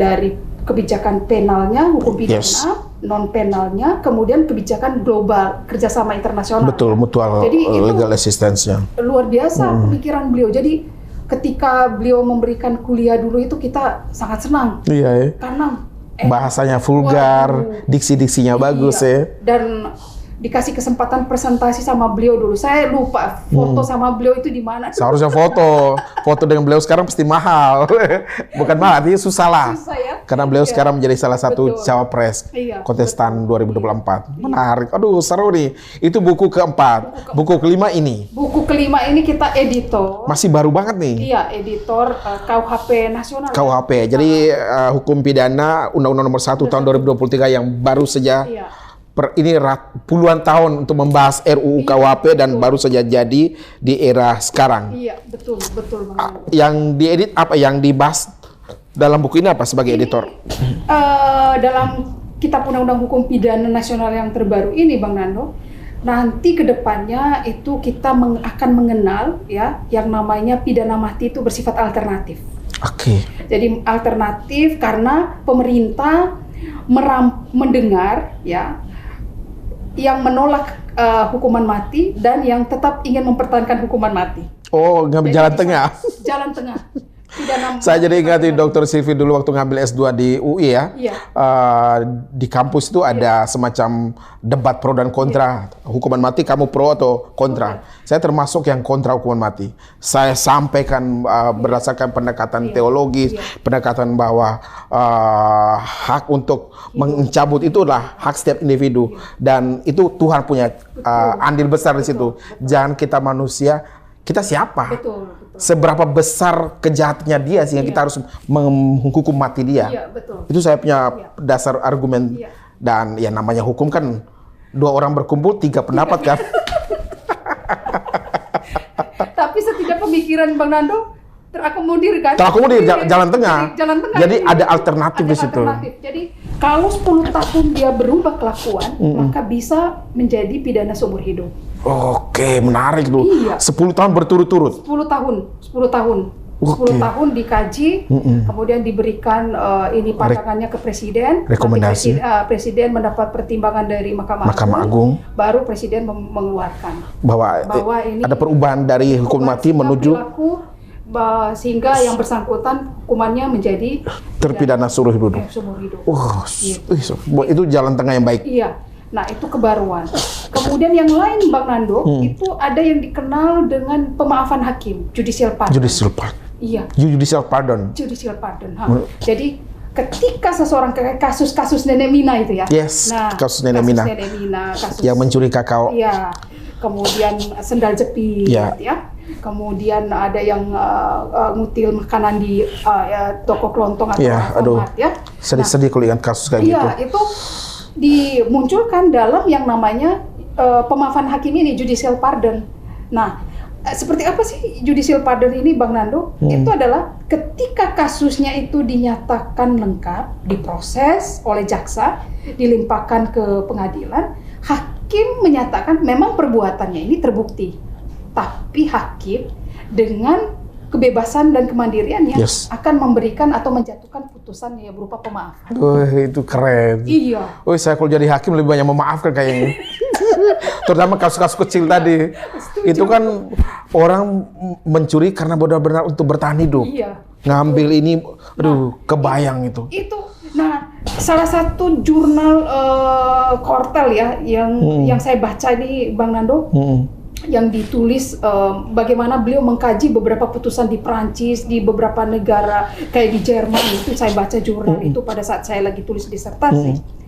Dari kebijakan penalnya, hukum pidana, non penalnya, kemudian kebijakan global, kerjasama internasional. Betul, mutual. Jadi legal assistance-nya. Luar biasa pemikiran beliau. Jadi ketika beliau memberikan kuliah dulu itu kita sangat senang. Iya ya. Karena Bahasanya vulgar, Waduh. diksi-diksinya bagus ya. Dan dikasih kesempatan presentasi sama beliau dulu. Saya lupa foto sama beliau itu di mana. Seharusnya foto dengan beliau sekarang pasti mahal. Bukan mahal, artinya susah lah. Susah ya. Karena beliau Iya. sekarang menjadi salah satu Betul. cawapres Iya, kontestan 2024. Menarik. Aduh, seru nih. Itu buku keempat. Buku kelima ini Buku kelima ini kita editor. masih baru banget nih. Iya, editor KUHP nasional. KUHP. Jadi hukum pidana Undang-Undang Nomor 1 tahun 2023 yang baru saja Iya. ini puluhan tahun untuk membahas RUU KUHP dan baru saja jadi di era sekarang. Iya, betul Bang. Yang diedit apa? Yang dibahas dalam buku ini apa sebagai editor? Dalam Kitab Undang-Undang Hukum Pidana Nasional yang terbaru ini, Bang Nando, nanti ke depannya itu kita akan mengenal ya yang namanya pidana mati itu bersifat alternatif. Oke. Jadi alternatif karena pemerintah mendengar ya yang menolak hukuman mati dan yang tetap ingin mempertahankan hukuman mati. Oh, ngambil Jadi jalan bisa- tengah. Jalan tengah. Pidana Saya jadi ingat Dr. Silvi dulu waktu ngambil S2 di UI ya. Iya. Di kampus itu ada semacam debat pro dan kontra. Hukuman mati kamu pro atau kontra? Saya termasuk yang kontra hukuman mati. Saya sampaikan berdasarkan pendekatan teologis, pendekatan bahwa hak untuk mencabut itulah hak setiap individu dan itu Tuhan punya andil besar di situ. Jangan kita manusia, kita siapa? Betul. Seberapa besar kejahatannya dia sehingga kita harus menghukum mati dia. Iya, betul. Itu saya punya dasar argumen. Iya. Dan ya namanya hukum kan 2 orang berkumpul 3 pendapat kan. Tapi setidak pemikiran Bang Nando terakomodir kan? Terakomodir, Iya, jalan tengah. Jalan tengah. Jadi ini. ada alternatif di situ. Alternatif. Jadi kalau 10 tahun dia berubah kelakuan, maka bisa menjadi pidana seumur hidup. Oke, menarik tuh. Iya. 10 tahun berturut-turut. 10 tahun. 10 tahun dikaji, kemudian diberikan ini pandangannya ke presiden. Rekomendasi. Nanti presiden mendapat pertimbangan dari Mahkamah Agung. Baru presiden mengeluarkan Bahwa ini ada perubahan dari hukum mati sikap menuju perilaku, sehingga yang bersangkutan hukumannya menjadi terpidana seumur hidup. seumur hidup. Itu jalan tengah yang baik. Iya. Nah, itu kebaruan. Kemudian yang lain Bang Nando, itu ada yang dikenal dengan pemaafan hakim, judicial pardon. Judicial pardon. Iya, Judicial pardon. judicial pardon. Jadi ketika seseorang kayak kasus Nenek Mina itu ya. Yes, kasus Nenek Mina. Kasus Yang mencuri kakao. Iya. Kemudian sendal jepit Iya. ya. Kemudian ada yang ngutil makanan di toko kelontong atau Iya, aduh. Alfamart ya. Sedih-sedih kalau ingat kasus kayak gitu. Iya, itu dimunculkan dalam yang namanya pemaafan hakim ini, judicial pardon. Nah, seperti apa sih judicial pardon ini, Bang Nando? Itu adalah ketika kasusnya itu dinyatakan lengkap, diproses oleh jaksa, dilimpahkan ke pengadilan, hakim menyatakan memang perbuatannya ini terbukti, tapi hakim dengan kebebasan dan kemandiriannya akan memberikan atau menjatuhkan putusan yang berupa pemaafan. Itu keren. Iya. Saya kalau jadi hakim lebih banyak memaafkan kayaknya. Terutama kasus-kasus kecil tadi. Itu kan orang mencuri karena benar-benar untuk bertahan hidup. Iya. Ngambil ini, aduh, kebayang itu. Nah, salah satu jurnal Kortel ya, yang saya baca ini, Bang Nando, yang ditulis bagaimana beliau mengkaji beberapa putusan di Prancis, di beberapa negara kayak di Jerman, itu saya baca jurnal itu pada saat saya lagi tulis disertasi.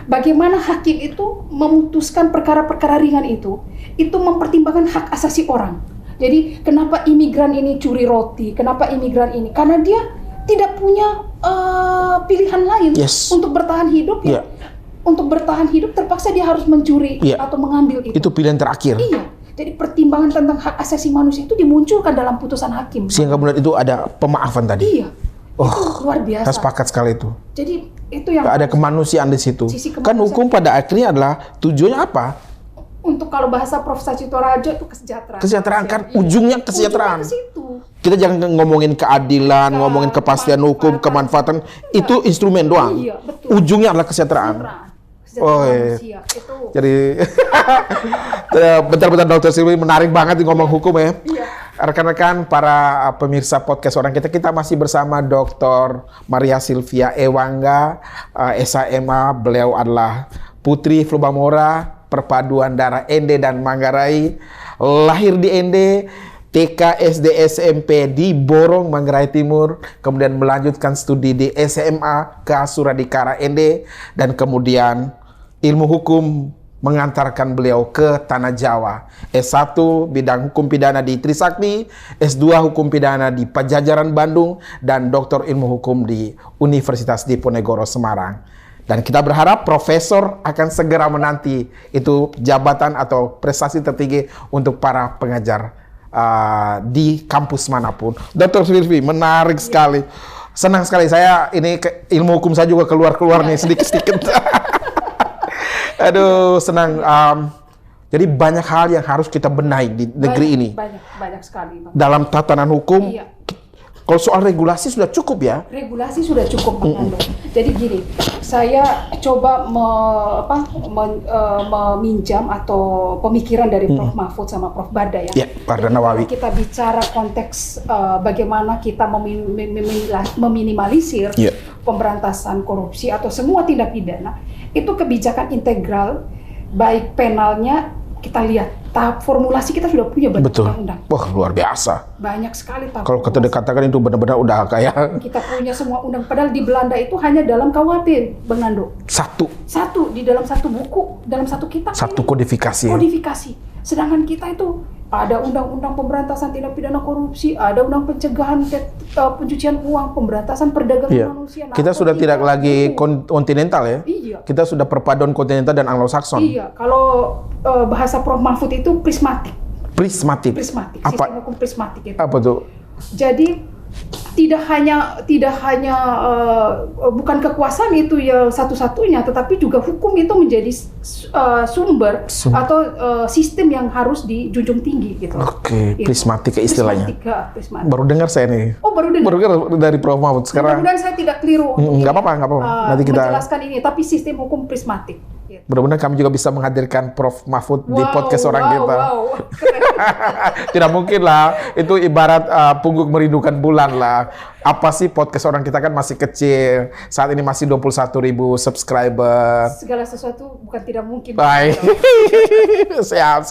Bagaimana hakim itu memutuskan perkara-perkara ringan itu mempertimbangkan hak asasi orang. Jadi kenapa imigran ini curi roti, kenapa imigran ini? Karena dia tidak punya pilihan lain untuk bertahan hidup ya. Untuk bertahan hidup terpaksa dia harus mencuri atau mengambil itu. Itu pilihan terakhir. Iya. Jadi pertimbangan tentang hak asasi manusia itu dimunculkan dalam putusan hakim. Sehingga kemudian itu ada pemaafan tadi. Iya. Itu luar biasa. Saya sepakat sekali itu. Jadi itu yang ada kemanusiaan di situ. Kan hukum pada akhirnya adalah tujuannya apa? Untuk kalau bahasa Prof. Sachito Rajo itu kesejahteraan. Kesejahteraan kan ujungnya kesejahteraan. Ujungnya ke situ. Kita jangan ngomongin keadilan, ngomongin kepastian hukum, kemanfaatan. Itu instrumen doang. Iya, betul. Ujungnya adalah kesejahteraan. Manusia. Itu. Jadi bentar-bentar Dr. Silvi menarik banget ngomong hukum ya. Iya. Rekan-rekan para pemirsa podcast orang kita masih bersama Dr. Maria Sylvia Ewangga, SHMA. Beliau adalah putri Flubamora, perpaduan darah Ende dan Manggarai. Lahir di Ende, TK, SD, SMP di Borong, Manggarai Timur. Kemudian melanjutkan studi di SMA ke Suradikara Ende. Dan kemudian ilmu hukum mengantarkan beliau ke Tanah Jawa. S1 bidang hukum pidana di Trisakti, S2 hukum pidana di Pajajaran Bandung, dan doktor ilmu hukum di Universitas Diponegoro Semarang. Dan kita berharap profesor akan segera menanti itu jabatan atau prestasi tertinggi untuk para pengajar di kampus manapun. Dr. Sylvie, menarik sekali. Senang sekali saya ini ilmu hukum saya juga keluar nih sedikit-sedikit. Aduh, senang. Jadi banyak hal yang harus kita benahi di negeri ini. Banyak sekali, Bang. Dalam tatanan hukum, kalau soal regulasi sudah cukup ya? Regulasi sudah cukup, Bang Ando. Jadi gini, saya coba meminjam atau pemikiran dari Prof. Mahfud sama Prof. Bada ya. Ya, Barda Nawawi. Kita bicara konteks bagaimana kita meminimalisir pemberantasan korupsi atau semua tindak pidana. Itu kebijakan integral, baik penalnya, kita lihat tahap formulasi kita sudah punya banyak undang-undang. Wah, luar biasa. Banyak sekali tahap. Kalau kita dikatakan itu benar-benar udah kayak kita punya semua undang. Padahal di Belanda itu hanya dalam KUHP, Bang Ando. Satu di dalam satu buku, dalam satu kitab. Satu kodifikasi. Sedangkan kita itu ada undang-undang pemberantasan tindak pidana korupsi, ada undang pencegahan pencucian uang, pemberantasan perdagangan manusia. Kita sudah tidak lagi kontinental ya. Iya. Kita sudah perpaduan kontinental dan Anglo-Sakson. Iya. Kalau bahasa Prof. Mahfud itu prismatik. Sistem hukum prismatik itu. Apa tuh? Jadi tidak hanya bukan kekuasaan itu ya satu-satunya, tetapi juga hukum itu menjadi sumber atau sistem yang harus dijunjung tinggi gitu. Oke, prismatik istilahnya. Prismatik. Baru dengar saya nih. Oh, baru dengar dari Prof. Mahfud sekarang. Mudah-mudahan saya tidak keliru. Nggak apa-apa. Nanti kita menjelaskan ini, tapi sistem hukum prismatik. Gitu. Mudah-mudahan kami juga bisa menghadirkan Prof. Mahfud di podcast orang kita. Tidak mungkin lah, itu ibarat pungguk merindukan bulan lah. Apa sih podcast orang kita kan masih kecil. Saat ini masih 21.000 subscriber. Segala sesuatu bukan tidak mungkin. Baik. Siap.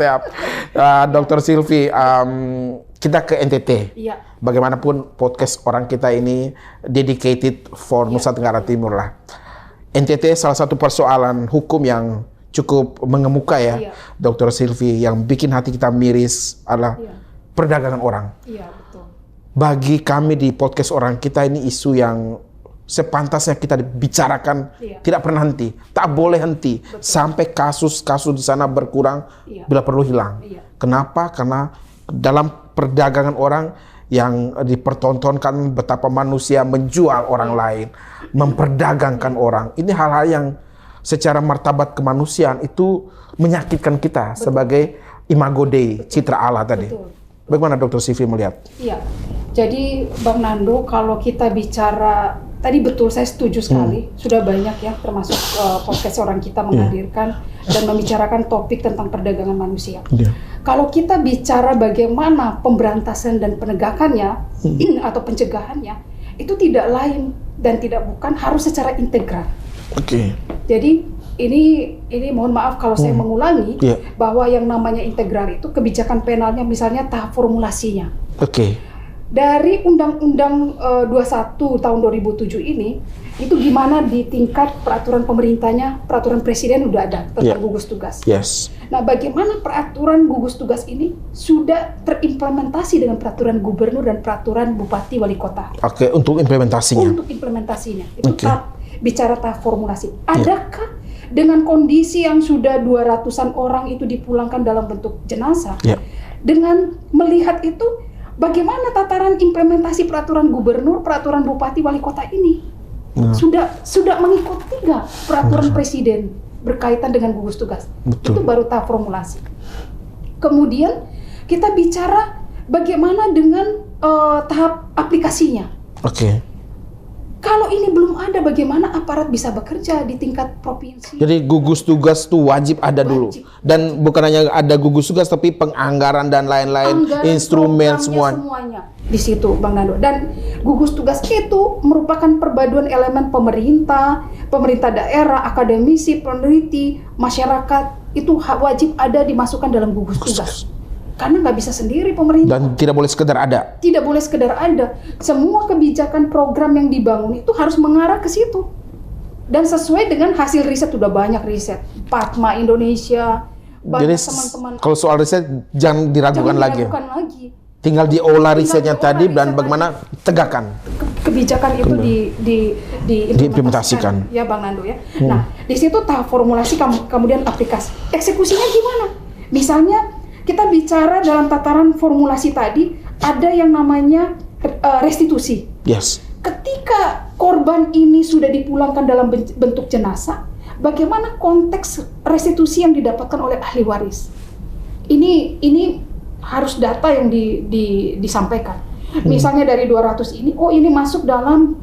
Dr. Sylvie, kita ke NTT. Iya. Bagaimanapun podcast orang kita ini dedicated for Nusa Tenggara Timur lah. NTT salah satu persoalan hukum yang cukup mengemuka ya, Dr. Sylvie, yang bikin hati kita miris adalah perdagangan orang. Iya, betul. Bagi kami di podcast orang kita ini isu yang sepantasnya kita bicarakan tidak pernah henti, tak boleh henti. Betul. Sampai kasus-kasus di sana berkurang, bila perlu hilang. Kenapa? Karena dalam perdagangan orang yang dipertontonkan betapa manusia menjual orang lain, memperdagangkan orang. Ini hal-hal yang secara martabat kemanusiaan itu menyakitkan kita sebagai imago Dei, citra Allah tadi. Bagaimana Dr. Sylvie melihat? Iya, jadi Bang Nando, kalau kita bicara, tadi betul saya setuju sekali, sudah banyak ya termasuk podcast orang kita menghadirkan dan membicarakan topik tentang perdagangan manusia. Kalau kita bicara bagaimana pemberantasan dan penegakannya atau pencegahannya, itu tidak lain dan tidak bukan harus secara integral. Jadi ini mohon maaf kalau saya mengulangi bahwa yang namanya integral itu kebijakan penalnya misalnya tahap formulasinya. Dari Undang-Undang 21 tahun 2007 ini, itu gimana di tingkat peraturan pemerintahnya, peraturan presiden udah ada tentang gugus tugas. Nah, bagaimana peraturan gugus tugas ini sudah terimplementasi dengan peraturan gubernur dan peraturan bupati wali kota. Untuk implementasinya. Itu bicara tahap formulasi. Adakah dengan kondisi yang sudah 200-an orang itu dipulangkan dalam bentuk jenazah, dengan melihat itu, bagaimana tataran implementasi peraturan gubernur, peraturan bupati, wali kota ini? Sudah mengikuti nggak peraturan presiden berkaitan dengan gugus tugas? Itu baru tahap formulasi. Kemudian kita bicara bagaimana dengan tahap aplikasinya. Kalau ini belum ada, bagaimana aparat bisa bekerja di tingkat provinsi? Jadi gugus tugas tuh wajib ada dulu. Dan bukan hanya ada gugus tugas, tapi penganggaran dan lain-lain, instrumen semuanya di situ, Bang Nando. Dan gugus tugas itu merupakan perpaduan elemen pemerintah daerah, akademisi, peneliti, masyarakat, itu wajib ada dimasukkan dalam gugus tugas. Karena nggak bisa sendiri pemerintah. Dan tidak boleh sekedar ada. Tidak boleh sekedar ada. Semua kebijakan program yang dibangun itu harus mengarah ke situ. Dan sesuai dengan hasil riset, udah banyak riset. Padma Indonesia, banyak jadi teman-teman. kalau soal riset jangan diragukan lagi. Tinggal diolah risetnya tadi dan bagaimana tegakkan. Kebijakan itu diimplementasikan. Ya Bang Nando ya. Nah, di situ tahap formulasi kemudian aplikasi. Eksekusinya gimana? Misalnya kita bicara dalam tataran formulasi tadi, ada yang namanya restitusi. Yes. Ketika korban ini sudah dipulangkan dalam bentuk jenazah, bagaimana konteks restitusi yang didapatkan oleh ahli waris? Ini harus data yang disampaikan. Misalnya dari 200 ini, ini masuk dalam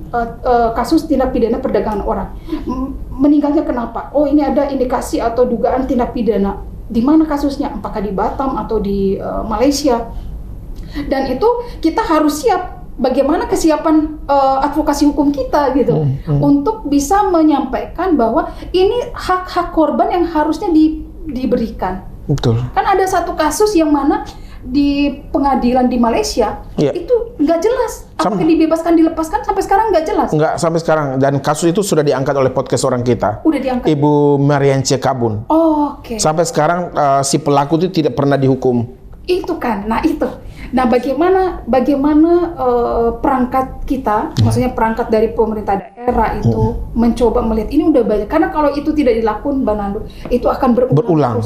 kasus tindak pidana perdagangan orang. Meninggalnya kenapa? Ini ada indikasi atau dugaan tindak pidana. Di mana kasusnya? Apakah di Batam atau di Malaysia? Dan itu kita harus siap. Bagaimana kesiapan advokasi hukum kita gitu untuk bisa menyampaikan bahwa ini hak-hak korban yang harusnya diberikan. Betul. Kan ada satu kasus yang mana di pengadilan di Malaysia itu nggak jelas apakah dibebaskan dilepaskan, sampai sekarang nggak jelas. Nggak sampai sekarang, dan kasus itu sudah diangkat oleh podcast orang kita. Udah diangkat. Ibu Mariance Kabun. Oke. Sampai sekarang si pelaku itu tidak pernah dihukum. Itu kan, nah bagaimana perangkat kita, maksudnya perangkat dari pemerintah daerah itu mencoba melihat ini udah banyak, karena kalau itu tidak dilakukan, Bang Nando, itu akan berulang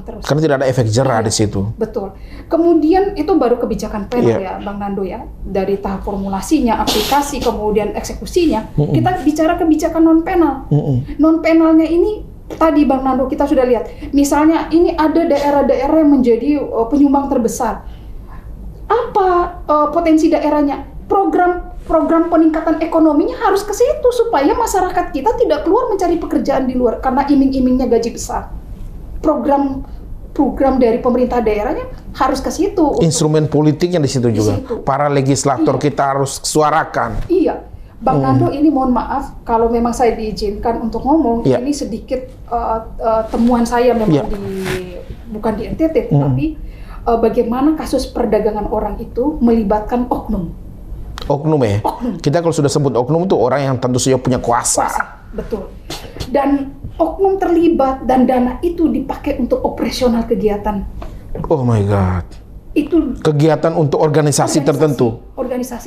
terus. Karena tidak ada efek jerah di situ. Betul. Kemudian itu baru kebijakan penal ya, Bang Nando ya, dari tahap formulasinya, aplikasi, kemudian eksekusinya. Kita bicara kebijakan non penal. Non penalnya ini tadi Bang Nando kita sudah lihat, misalnya ini ada daerah-daerah yang menjadi penyumbang terbesar. Apa potensi daerahnya? Program peningkatan ekonominya harus ke situ supaya masyarakat kita tidak keluar mencari pekerjaan di luar karena iming-imingnya gaji besar. Program dari pemerintah daerahnya harus ke situ. Instrumen politiknya di situ juga. Para legislator kita harus suarakan. Iya. Bang Nando, ini mohon maaf kalau memang saya diizinkan untuk ngomong, ini sedikit temuan saya memang bukan di NTT, tapi bagaimana kasus perdagangan orang itu melibatkan oknum. Oknum ya? Oknum. Kita kalau sudah sebut oknum itu orang yang tentu saja punya kuasa. Betul. Dan oknum terlibat dan dana itu dipakai untuk operasional kegiatan. Oh my God. Itu kegiatan untuk organisasi tertentu.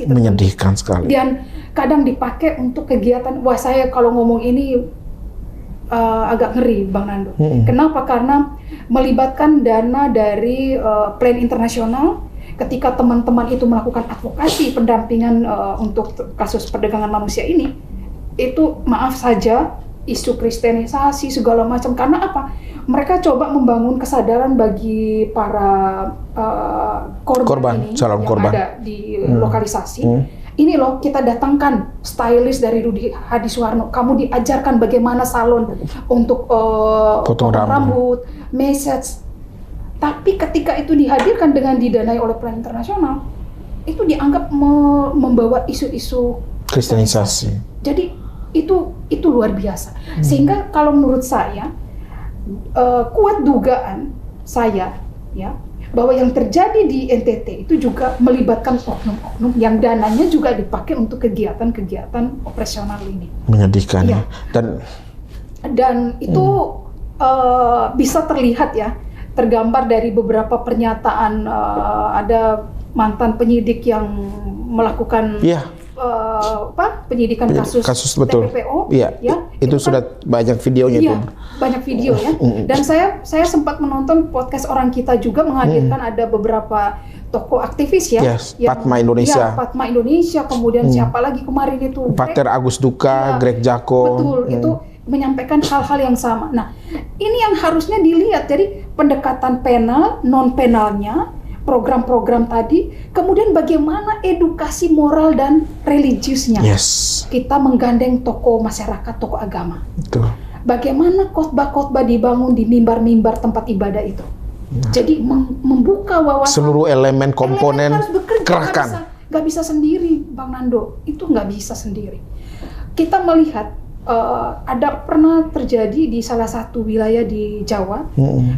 Menyedihkan sekali. Dan kadang dipakai untuk kegiatan, wah saya kalau ngomong ini agak ngeri Bang Nando. Kenapa? Karena melibatkan dana dari plan internasional. Ketika teman-teman itu melakukan advokasi pendampingan untuk kasus perdagangan manusia ini, itu maaf saja isu kristenisasi segala macam. Karena apa? Mereka coba membangun kesadaran bagi para korban ini calon yang korban ada di lokalisasi. Ini loh, kita datangkan stylist dari Rudi Hadisuwarno. Kamu diajarkan bagaimana salon untuk potong rambut, massage. Tapi ketika itu dihadirkan dengan didanai oleh plan internasional, itu dianggap membawa isu-isu kristenisasi. Jadi itu luar biasa. Sehingga kalau menurut saya kuat dugaan saya ya bahwa yang terjadi di NTT itu juga melibatkan oknum-oknum yang dananya juga dipakai untuk kegiatan-kegiatan operasional ini. Menyedihkan ya. Dan itu bisa terlihat ya, tergambar dari beberapa pernyataan ada mantan penyidik yang melakukan penyidikan kasus betul. TPPO, itu sudah banyak videonya tuh. Banyak video ya. Dan saya sempat menonton podcast orang kita juga menghadirkan ada beberapa tokoh aktivis ya. Padma Indonesia. Padma Indonesia, kemudian siapa lagi kemarin itu? Pater Agus Duka, Greg Jako. Betul, itu menyampaikan hal-hal yang sama. Nah, ini yang harusnya dilihat. Jadi pendekatan penal, non penalnya, program-program tadi, kemudian bagaimana edukasi moral dan religiusnya. Yes. Kita menggandeng tokoh masyarakat, tokoh agama. Betul. Bagaimana khotbah-khotbah dibangun di mimbar-mimbar tempat ibadah itu. Jadi membuka wawasan. Seluruh elemen komponen harus bekerja, kerahkan. nggak bisa sendiri, Bang Nando. Itu nggak bisa sendiri. Kita melihat ada pernah terjadi di salah satu wilayah di Jawa,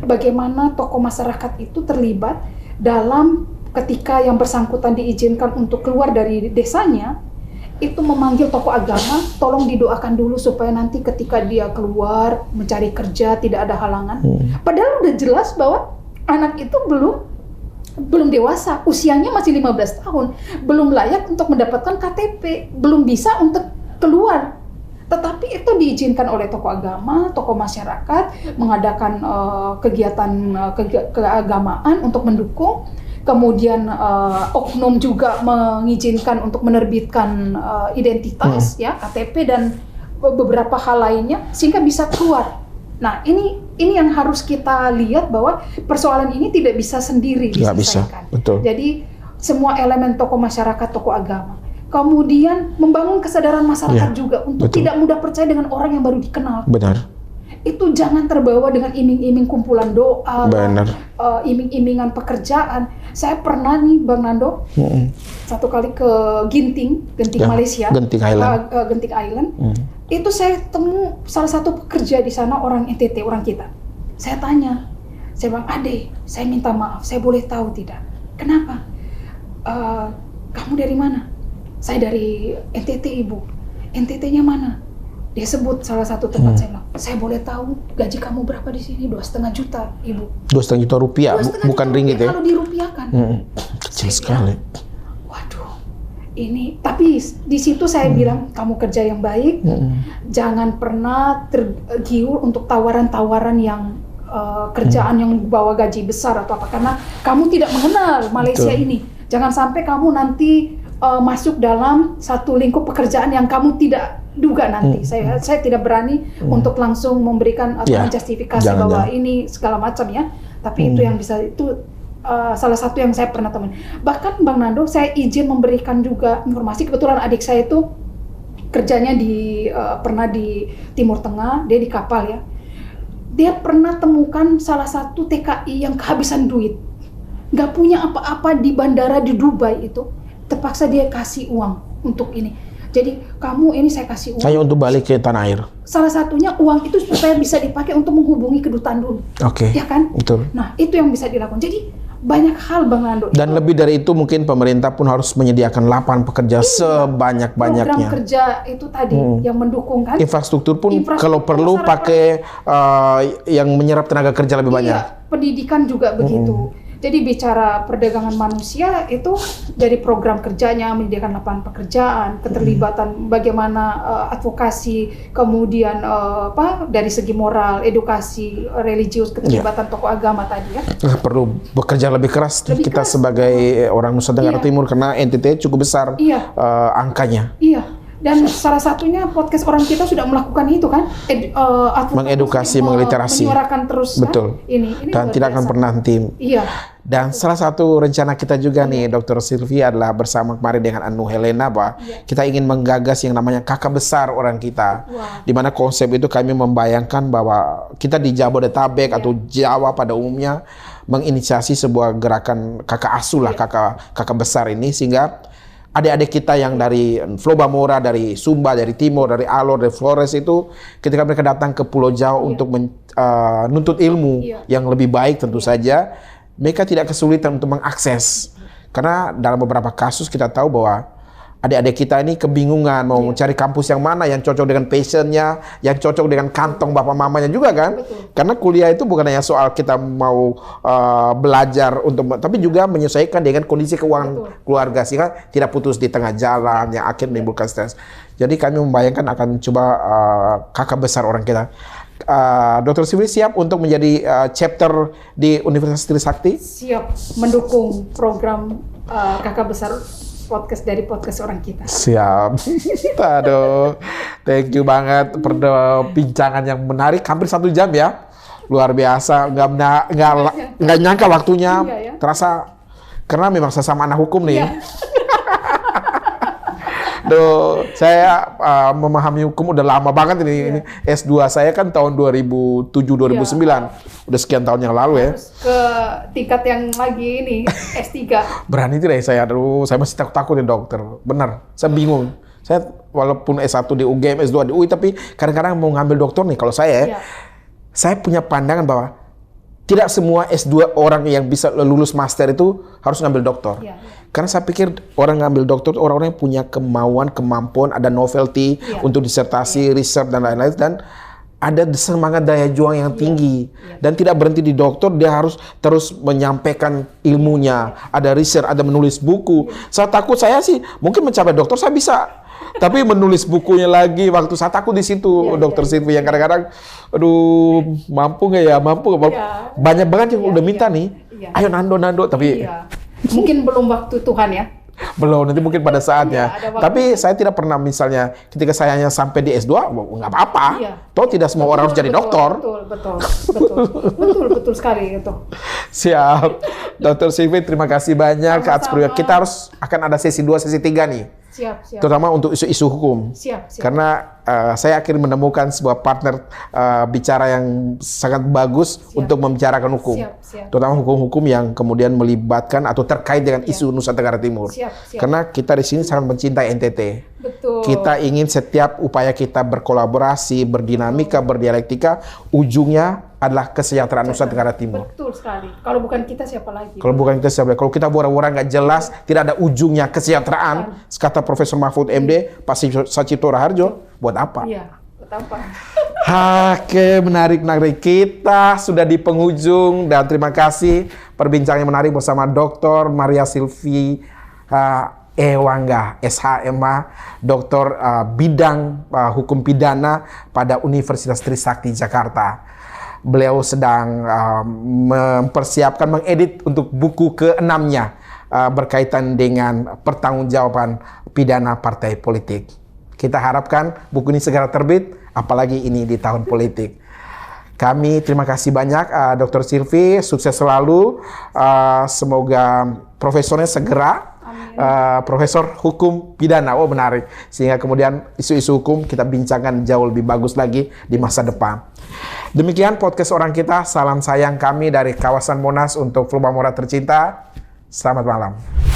bagaimana tokoh masyarakat itu terlibat dalam ketika yang bersangkutan diizinkan untuk keluar dari desanya, itu memanggil tokoh agama, tolong didoakan dulu supaya nanti ketika dia keluar mencari kerja tidak ada halangan. Padahal udah jelas bahwa anak itu belum dewasa, usianya masih 15 tahun, belum layak untuk mendapatkan KTP, belum bisa untuk keluar. Tetapi itu diizinkan oleh tokoh agama, tokoh masyarakat mengadakan kegiatan keagamaan untuk mendukung. Kemudian oknum juga mengizinkan untuk menerbitkan identitas, ya KTP dan beberapa hal lainnya sehingga bisa keluar. Nah ini yang harus kita lihat bahwa persoalan ini tidak bisa sendiri diselesaikan. Betul. Jadi semua elemen tokoh masyarakat, tokoh agama. Kemudian membangun kesadaran masyarakat juga untuk tidak mudah percaya dengan orang yang baru dikenal. Benar. Itu jangan terbawa dengan iming-iming kumpulan doa, iming-imingan pekerjaan. Saya pernah nih, Bang Nando, satu kali ke Genting Malaysia, Genting Island. Itu saya temu salah satu pekerja di sana, orang NTT, orang kita. Saya tanya, saya bilang, Ade, saya minta maaf, saya boleh tahu tidak? Kenapa? Kamu dari mana? Saya dari NTT, Ibu. NTT-nya mana? Dia sebut salah satu tempat. Saya bilang, saya boleh tahu gaji kamu berapa di sini? 2,5 juta, Ibu. 2,5 juta rupiah, bukan ringgit ya? Kalau dirupiahkan. Kecil sekali. Waduh, ini. Tapi di situ saya bilang, kamu kerja yang baik, jangan pernah tergiur untuk tawaran-tawaran yang kerjaan yang bawa gaji besar atau apa, karena kamu tidak mengenal Malaysia ini. Jangan sampai kamu nanti masuk dalam satu lingkup pekerjaan yang kamu tidak duga nanti. Saya tidak berani untuk langsung memberikan atau menjustifikasi bahwa ini segala macam ya. Tapi itu yang bisa, itu salah satu yang saya pernah temukan. Bahkan Bang Nando, saya izin memberikan juga informasi. Kebetulan adik saya itu kerjanya pernah di Timur Tengah, dia di kapal ya. Dia pernah temukan salah satu TKI yang kehabisan duit, nggak punya apa-apa di bandara di Dubai itu. Terpaksa dia kasih uang untuk ini. Jadi kamu ini saya kasih uang. Hanya untuk balik ke tanah air. Salah satunya uang itu supaya bisa dipakai untuk menghubungi kedutaan dulu. Oke. Ya kan? Betul. Nah itu yang bisa dilakukan. Jadi banyak hal Bang Nando. Dan lebih dari itu mungkin pemerintah pun harus menyediakan lapangan pekerja sebanyak-banyaknya. Program kerja itu tadi yang mendukung kan. Infrastruktur pun kalau perlu pakai yang menyerap tenaga kerja lebih banyak. Pendidikan juga begitu. Jadi bicara perdagangan manusia itu dari program kerjanya menyediakan lapangan pekerjaan, keterlibatan bagaimana advokasi, kemudian dari segi moral, edukasi, religius, keterlibatan tokoh agama tadi ya. Perlu bekerja lebih keras kita sebagai orang Nusa Tenggara Timur karena NTT cukup besar angkanya. Iya. Dan salah satunya podcast orang kita sudah melakukan itu kan, mengedukasi, mengliterasi, menyuarakan terus. Betul. Kan? Ini dan tidak akan pernah henti. Iya. Dan salah satu rencana kita juga nih, Dr. Sylvia, adalah bersama kemarin dengan Anu Helena, bahwa kita ingin menggagas yang namanya kakak besar orang kita. Di mana konsep itu kami membayangkan bahwa kita di Jabodetabek atau Jawa pada umumnya menginisiasi sebuah gerakan kakak asuh lah, kakak besar ini, sehingga adik-adik kita yang dari Flobamora, dari Sumba, dari Timur, dari Alor, dari Flores itu ketika mereka datang ke Pulau Jawa untuk menuntut ilmu yang lebih baik tentu saja, mereka tidak kesulitan untuk mengakses. Karena dalam beberapa kasus kita tahu bahwa adik-adik kita ini kebingungan mau mencari kampus yang mana yang cocok dengan passionnya, yang cocok dengan kantong bapak mamanya juga kan. Betul. Karena kuliah itu bukan hanya soal kita mau belajar tapi juga menyesuaikan dengan kondisi keuangan keluarga sehingga tidak putus di tengah jalan yang akhirnya menimbulkan stres. Jadi kami membayangkan akan coba kakak besar orang kita. Dr. Sylvia siap untuk menjadi chapter di Universitas Trisakti? Siap mendukung program kakak besar podcast dari podcast orang kita. Siap. Aduh, thank you banget perbincangan yang menarik, hampir 1 jam ya. Luar biasa, nggak nyangka waktunya. Terasa Karena memang sesama anak hukum nih. Iya. Duh, saya memahami hukum udah lama banget ini. Ini S2 saya kan tahun 2007-2009. Udah sekian tahun yang lalu ya. Terus ke tingkat yang lagi ini S3. Berani tidak saya, aduh, saya masih takut-takut ya dokter. Benar, saya bingung. Saya walaupun S1 di UGM, S2 di UI, tapi kadang-kadang mau ngambil dokter nih. Kalau saya punya pandangan bahwa tidak semua S2 orang yang bisa lulus master itu harus ngambil dokter. Karena saya pikir orang ngambil dokter orang-orang yang punya kemauan, kemampuan, ada novelty untuk disertasi, research dan lain-lain, dan ada semangat daya juang yang tinggi. Dan tidak berhenti di dokter, dia harus terus menyampaikan ilmunya, ada research, ada menulis buku. Saya takut saya sih mungkin mencapai dokter saya bisa, tapi menulis bukunya lagi waktu saya takut di situ, dokter Silvi, yang kadang-kadang aduh mampu nggak ya, banyak banget yang udah minta nih, ayo Nando, tapi mungkin belum waktu Tuhan ya. belum, nanti mungkin pada saatnya. Tapi saya tidak pernah misalnya ketika saya hanya sampai di S2, nggak apa-apa. Toh tidak semua orang harus jadi dokter. Betul sekali itu. Siap. Dr. Silvi, terima kasih banyak atas perhatian. Kita akan ada sesi 2, sesi 3 nih. Siap. Terutama untuk isu-isu hukum. Siap. Karena saya akhirnya menemukan sebuah partner bicara yang sangat bagus untuk membicarakan hukum. Terutama hukum-hukum yang kemudian melibatkan atau terkait dengan isu Nusa Tenggara Timur. Karena kita di sini sangat mencintai NTT. Betul. Kita ingin setiap upaya kita berkolaborasi, berdinamika, berdialektika, ujungnya adalah kesejahteraan Nusa Tenggara Timur. Betul sekali. Kalau bukan kita siapa lagi? Kalau bukan kita siapa lagi? Kalau kita bora-bora nggak jelas, tidak ada ujungnya kesejahteraan, kata Profesor Mahfud MD, Pak Sachipto Raharjo, buat apa? Iya, buat apa? Oke, menarik. Kita sudah di penghujung dan terima kasih perbincangan yang menarik bersama Dr. Maria Silvi Ewangga, SHMA, doktor bidang hukum pidana pada Universitas Trisakti Jakarta. Beliau sedang mempersiapkan, mengedit untuk buku ke-6-nya berkaitan dengan pertanggungjawaban pidana partai politik. Kita harapkan buku ini segera terbit, apalagi ini di tahun politik. Kami terima kasih banyak Dr. Silvi, sukses selalu. Semoga profesornya segera profesor hukum pidana. Oh, menarik. Sehingga kemudian isu-isu hukum kita bincangkan jauh lebih bagus lagi di masa depan. Demikian podcast Orang Kita. Salam sayang kami dari kawasan Monas untuk Flubamora tercinta. Selamat malam.